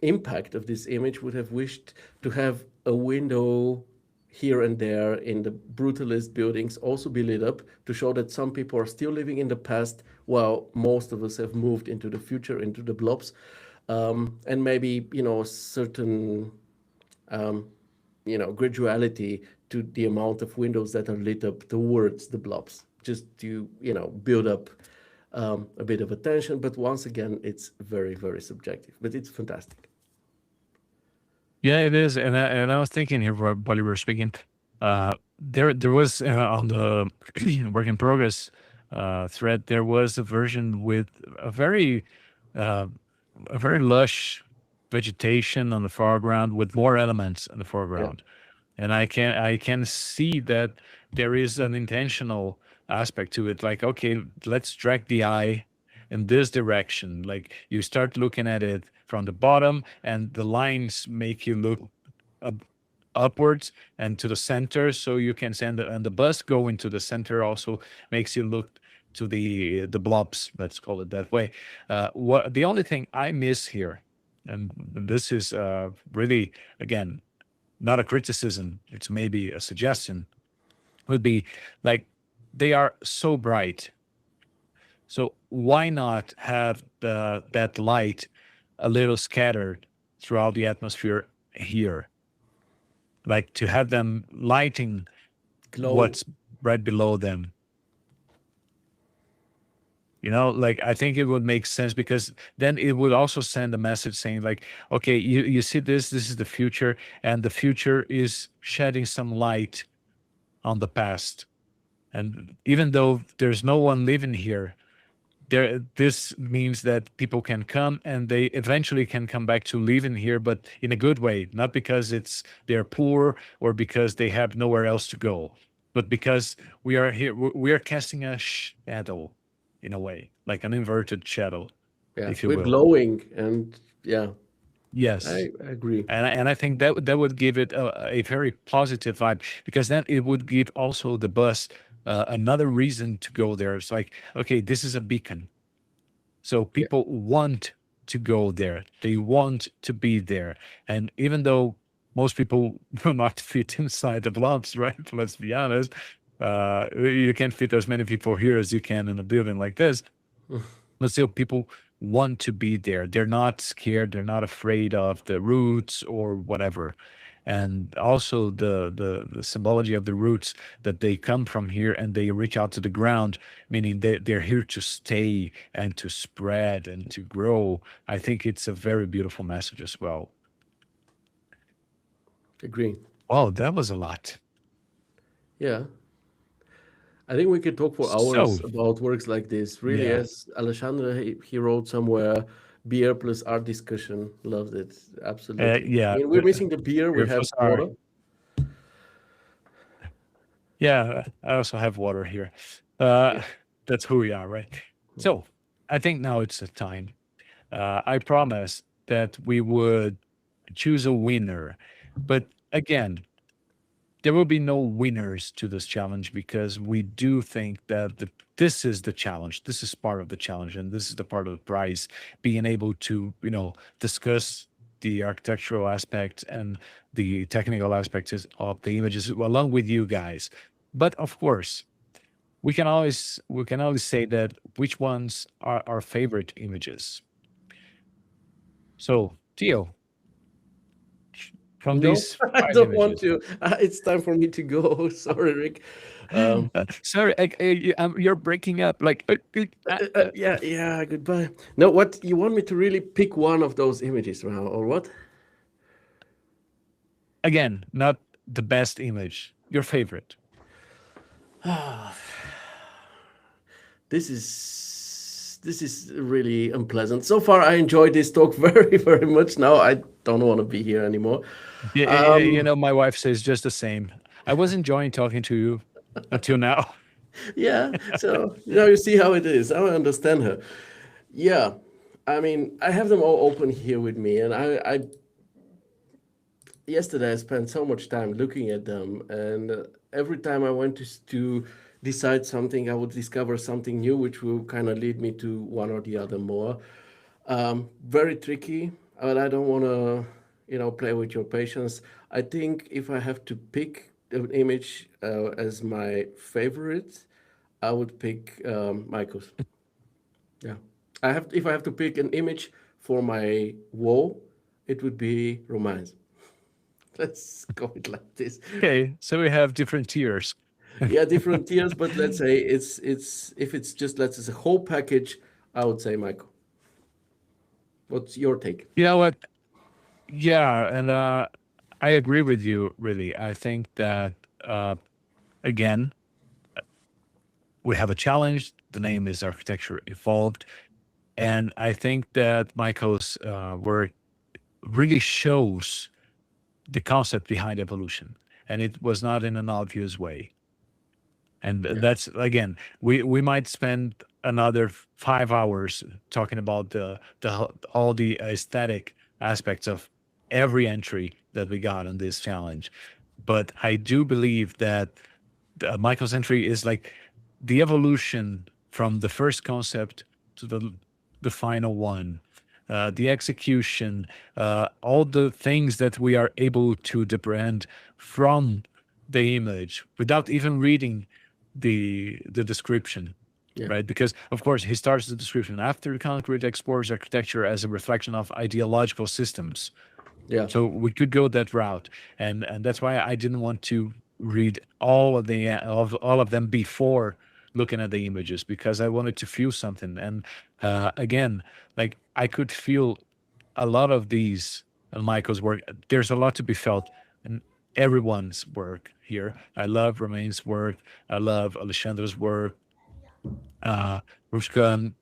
impact of this image. Would have wished to have a window here and there in the brutalist buildings also be lit up to show that some people are still living in the past while most of us have moved into the future, into the blobs. And maybe, a certain um, graduality to the amount of windows that are lit up towards the blobs, just to build up a bit of attention. But once again, it's very very subjective, but it's fantastic. Yeah, it is, and I was thinking here while you were speaking, there was on the work in progress thread, there was a version with a uh, very lush vegetation on the foreground with more elements in the Yeah, foreground, and I can see that there is an intentional aspect to it. Like, okay, let's drag the eye in this direction. Like, you start looking at it from the bottom, and the lines make you look up, upwards and to the center, so you can send and the bus going to the center also makes you look to the blobs. Let's call it that way. What the only thing I miss here, and this is really, again, not a criticism, it's maybe a suggestion, would be like, they are so bright. So why not have that light a little scattered throughout the atmosphere here? Like, to have them lighting glowing. what's right below them. Like, I think it would make sense, because then it would also send a message saying, like, okay, you see this is the future, and the future is shedding some light on the past. And even though there's no one living here, this means that people can come, and they eventually can come back to living here, but in a good way, not because they're poor or because they have nowhere else to go, but because we are here, we are casting a shadow, in a way, like an inverted shadow, Yeah, if you we're will. glowing, and yeah, I Yes. agree. And I think that would give it a very positive vibe, because then it would give also the bus another reason to go there. It's like, okay, this is a beacon. So Yeah. people want to go there. They want to be there. And even though most people will not fit inside the blobs, right? Let's be honest. You can't fit as many people here as you can in a building like this. But still, people want to be there. They're not scared. They're not afraid of the roots or whatever. and also the symbology of the roots that they come from here and they reach out to the ground, meaning they're here to stay and to spread and to grow. I think it's a very beautiful message as well. Agree. Wow, that was a lot. Yeah. I think we could talk for So hours about works like this. Really, yeah, as Alexandre, he wrote somewhere, beer plus art discussion. Loved it. Absolutely. I yeah, mean, we're missing the beer. We here have was our water. yeah. I also have water here. Uh, Yeah. that's who we are, right? So I think now it's the time. I promised that we would choose a winner, but again, there will be no winners to this challenge because we do think that this is the challenge. This is part of the challenge, and this is the part of the prize. Being able to, discuss the architectural aspects and the technical aspects of the images along with you guys. But of course, we can always say that which ones are our favorite images. So, Tio, from No, these I five don't want images, to. It's time for me to go. Sorry, Rick. Um, sorry, you're breaking up. Like, yeah, yeah. Goodbye. No, what you want me to really pick one of those images now, or what? again, not the best image. Your favorite. This is really unpleasant. So far, I enjoyed this talk very, very much. Now I don't want to be here anymore. Yeah, Um, my wife says just the same. I was enjoying talking to you until now. yeah. So now you see how it is. I understand her. Yeah. I mean, I have them all open here with me, and I yesterday I spent so much time looking at them, and every time I went to decide something, I would discover something new, which will kind of lead me to one or the other more. Very tricky, but I don't want to, play with your patience. I think if I have to pick an image as my favorite, I would pick Michael's. Yeah, if I have to pick an image for my wall, it would be romance. Let's go it like this. Okay, so we have different tiers. Yeah, different tiers, but let's say it's if it's just let's say a whole package, I would say Michael. What's your take? You know what? Yeah, and I agree with you. Really, I think that again, we have a challenge. The name is Architecture Evolved. And I think that Michael's work really shows the concept behind evolution. And it was not in an obvious way. And Yeah, that's again, we might spend another 5 hours talking about all the aesthetic aspects of every entry that we got on this challenge. But I do believe that Michael's entry is like the evolution from the first concept to the final one, the execution, all the things that we are able to debrand from the image without even reading the description, yeah, right? Because of course he starts the description after concrete explores architecture as a reflection of ideological systems, yeah, so we could go that route, and that's why I didn't want to read all of them before looking at the images because I wanted to feel something. And again, like I could feel a lot of these Michael's work. There's a lot to be felt in everyone's work here. I love Romain's work. I love Alexandra's work. uh, Rushka,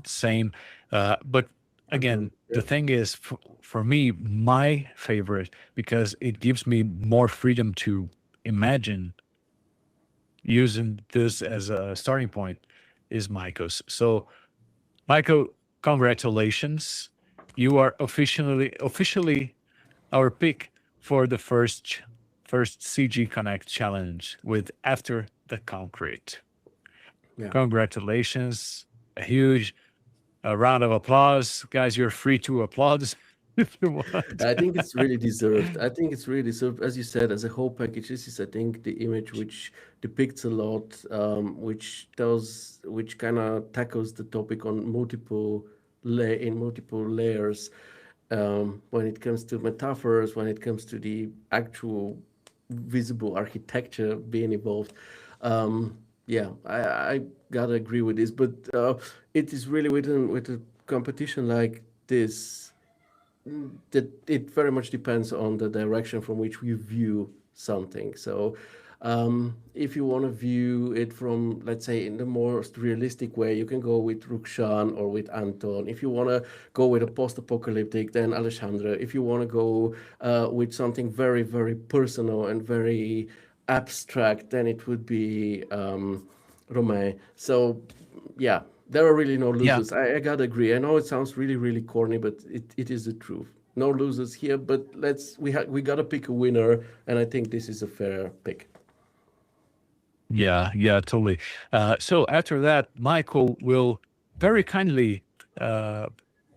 same. But Anton. again, the Yeah, thing is, for me, my favorite, because it gives me more freedom to imagine using this as a starting point, is Michael's. So, Michael, congratulations. You are officially our pick for the first CG Connect challenge with After the Concrete. yeah. Congratulations. A huge round of applause. Guys, you're free to applaud if you want. I think it's really deserved. I think it's really deserved, as you said, as a whole package. This is, I think, the image which depicts a lot, which kind of tackles the topic on multiple layers. when it comes to metaphors, when it comes to the actual visible architecture being evolved. Yeah, I gotta agree with this, but it is really with a competition like this that it very much depends on the direction from which we view something. So, if you want to view it from, let's say, in the most realistic way, you can go with Rukshan or with Anton. If you want to go with a post-apocalyptic, then Alexandra. If you want to go with something very, very personal and very abstract, then it would be Romain. So yeah, there are really no Yeah. losers. I gotta agree. I know it sounds really, really corny, but it is the truth. No losers here, but we gotta pick a winner, and I think this is a fair pick. Yeah, yeah, totally. So after that, Michael will very kindly uh,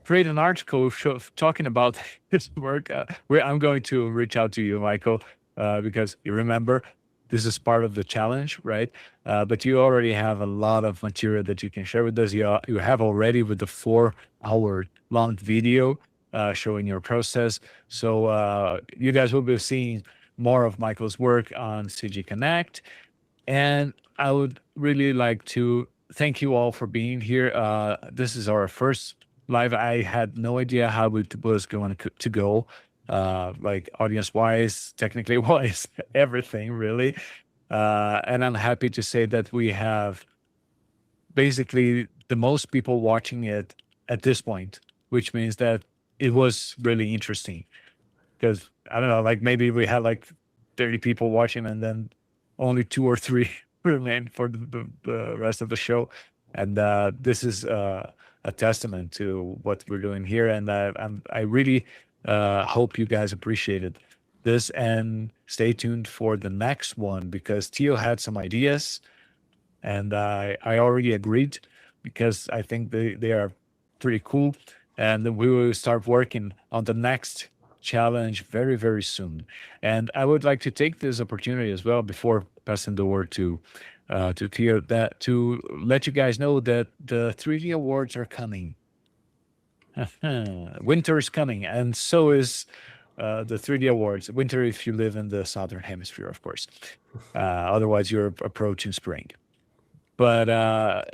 create an article talking about his work. Where I'm going to reach out to you, Michael, because you remember this is part of the challenge, right? But you already have a lot of material that you can share with us. You have already with the 4 hour long video showing your process. So you guys will be seeing more of Michael's work on CG Connect, and I would really like to thank you all for being here. This is our first live. I had no idea how it was going to go, like audience wise, technically wise, everything really. And I'm happy to say that we have basically the most people watching it at this point, which means that it was really interesting because I don't know, like maybe we had like 30 people watching and then only two or three remain for the rest of the show. And this is a testament to what we're doing here. And I really hope you guys appreciated this and stay tuned for the next one because Tio had some ideas and I already agreed because I think they are pretty cool, and then we will start working on the next challenge very very soon. And I would like to take this opportunity as well before passing the word to Theo that to let you guys know that the 3D awards are coming. Winter is coming, and so is the 3D awards. Winter, if you live in the southern hemisphere, of course. Otherwise, you're approaching spring. But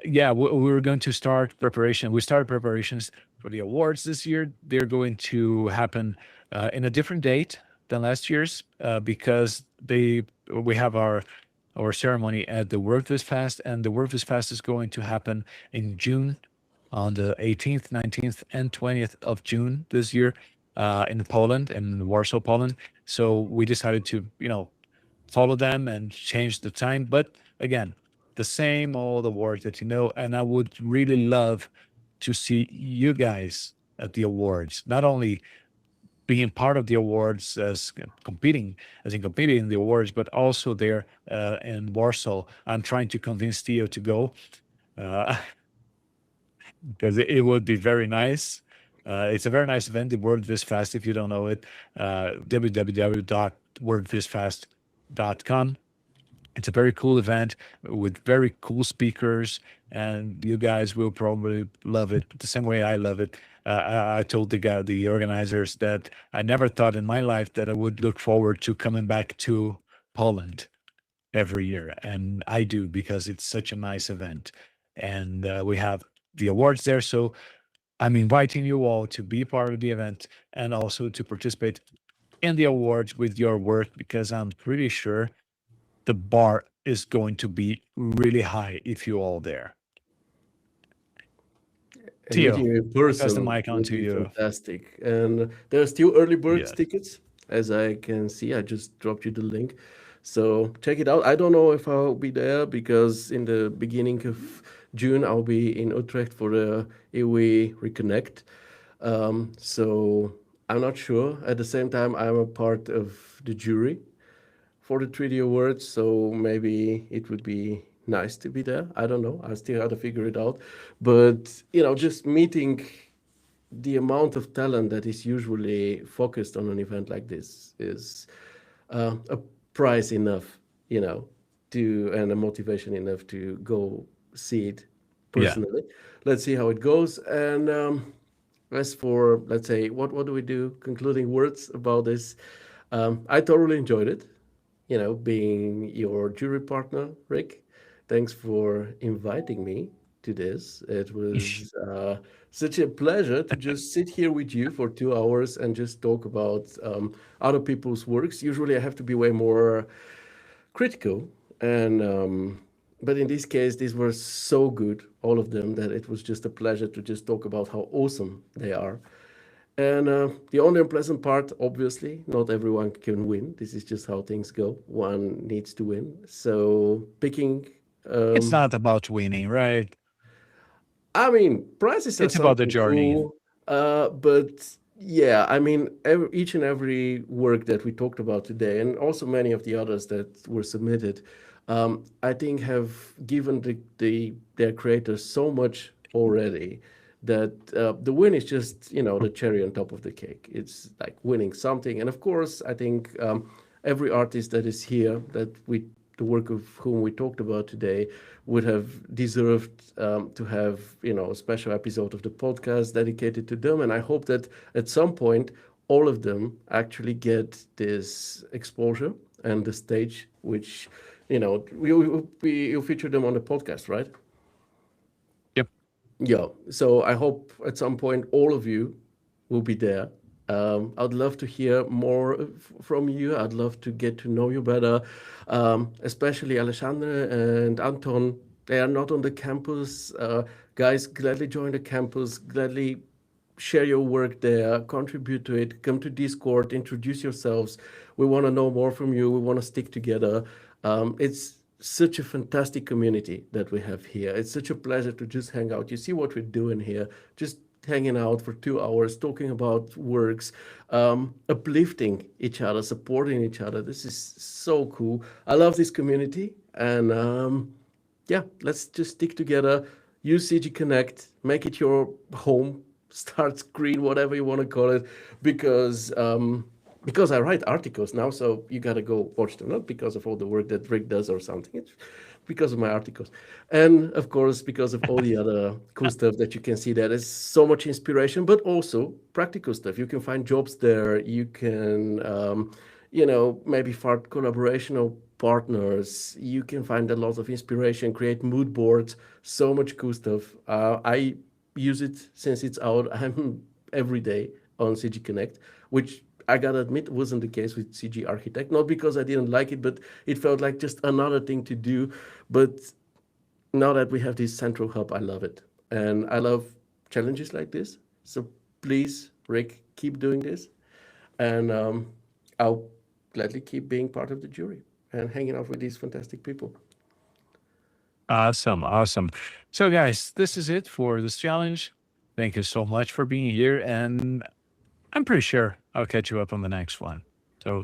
yeah, we were going to start preparation. We started preparations for the awards this year. They're going to happen in a different date than last year's because we have our ceremony at the Work This Fest, and the Work This Fest is going to happen in June on the 18th, 19th, and 20th of June this year in Poland, in Warsaw, Poland. So we decided to, follow them and change the time. But again, the same old awards that you know. And I would really love to see you guys at the awards, not only being part of the awards as competing, as in competing in the awards, but also there in Warsaw. I'm trying to convince Theo to go uh, because it would be very nice. It's a very nice event, the World This Fast. If you don't know it, www.worldthisfast.com. It's a very cool event with very cool speakers, and you guys will probably love it the same way I love it. I told the organizers that I never thought in my life that I would look forward to coming back to Poland every year, and I do because it's such a nice event, and we have the awards there. So I'm inviting you all to be part of the event and also to participate in the awards with your work because I'm pretty sure the bar is going to be really high if you all there. And meeting Tio, you in I pass the person mic on would to be you. fantastic. And there are still early bird Yeah. tickets, as I can see. I just dropped you the link. So check it out. I don't know if I'll be there because in the beginning of June, I'll be in Utrecht for the EWE Reconnect. So I'm not sure. At the same time, I'm a part of the jury for the 3D awards, so maybe it would be nice to be there. I don't know. I still have to figure it out. But, just meeting the amount of talent that is usually focused on an event like this is a prize enough, you know, and a motivation enough to go see it Yeah. personally. Let's see how it goes. And as for, let's say, what do we do? Concluding words about this. I thoroughly enjoyed it. Being your jury partner, Rick. Thanks for inviting me to this. It was such a pleasure to just sit here with you for 2 hours and just talk about other people's works. Usually, I have to be way more critical, and but in this case, these were so good, all of them, that it was just a pleasure to just talk about how awesome they are. And the only unpleasant part, obviously, not everyone can win. This is just how things go. One needs to win. So picking, It's um, not about winning, right? I mean, prizes are It's about the something journey. cool, but yeah, I mean, each and every work that we talked about today, and also many of the others that were submitted, I think have given their creators so much already that the win is just the cherry on top of the cake. It's like winning something, and of course, I think every artist that is here that we the work of whom we talked about today would have deserved to have a special episode of the podcast dedicated to them. And I hope that at some point all of them actually get this exposure and the stage, which you'll feature them on the podcast, right? Yep. Yeah. So I hope at some point all of you will be there. I'd love to hear more from you. I'd love to get to know you better, especially Alexandre and Anton. They are not on the campus. Guys, gladly join the campus. Gladly share your work there, contribute to it, come to Discord, introduce yourselves. We want to know more from you. We want to stick together. It's such a fantastic community that we have here. It's such a pleasure to just hang out. You see what we're doing here, just hanging out for 2 hours, talking about works, uplifting each other, supporting each other. This is so cool. I love this community. And yeah, let's just stick together. Use CG Connect, make it your home, start screen, whatever you want to call it, because I write articles now, so you gotta go watch them. Not because of all the work that Rick does or something. It's because of my articles, and of course because of all the other cool stuff that you can see. There is so much inspiration, but also practical stuff. You can find jobs there. You can maybe find collaborational partners. You can find a lot of inspiration, create mood boards, so much cool stuff. I use it since it's out. I'm every day on CG Connect, which I gotta admit wasn't the case with CG Architect. Not because I didn't like it, but it felt like just another thing to do. But now that we have this central hub, I love it. And I love challenges like this. So please, Rick, keep doing this. And I'll gladly keep being part of the jury and hanging out with these fantastic people. Awesome. Awesome. So, guys, this is it for this challenge. Thank you so much for being here. And I'm pretty sure I'll catch you up on the next one. So,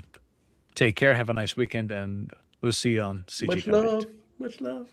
take care. Have a nice weekend. And we'll see you on CG Much Connect. love. Much love.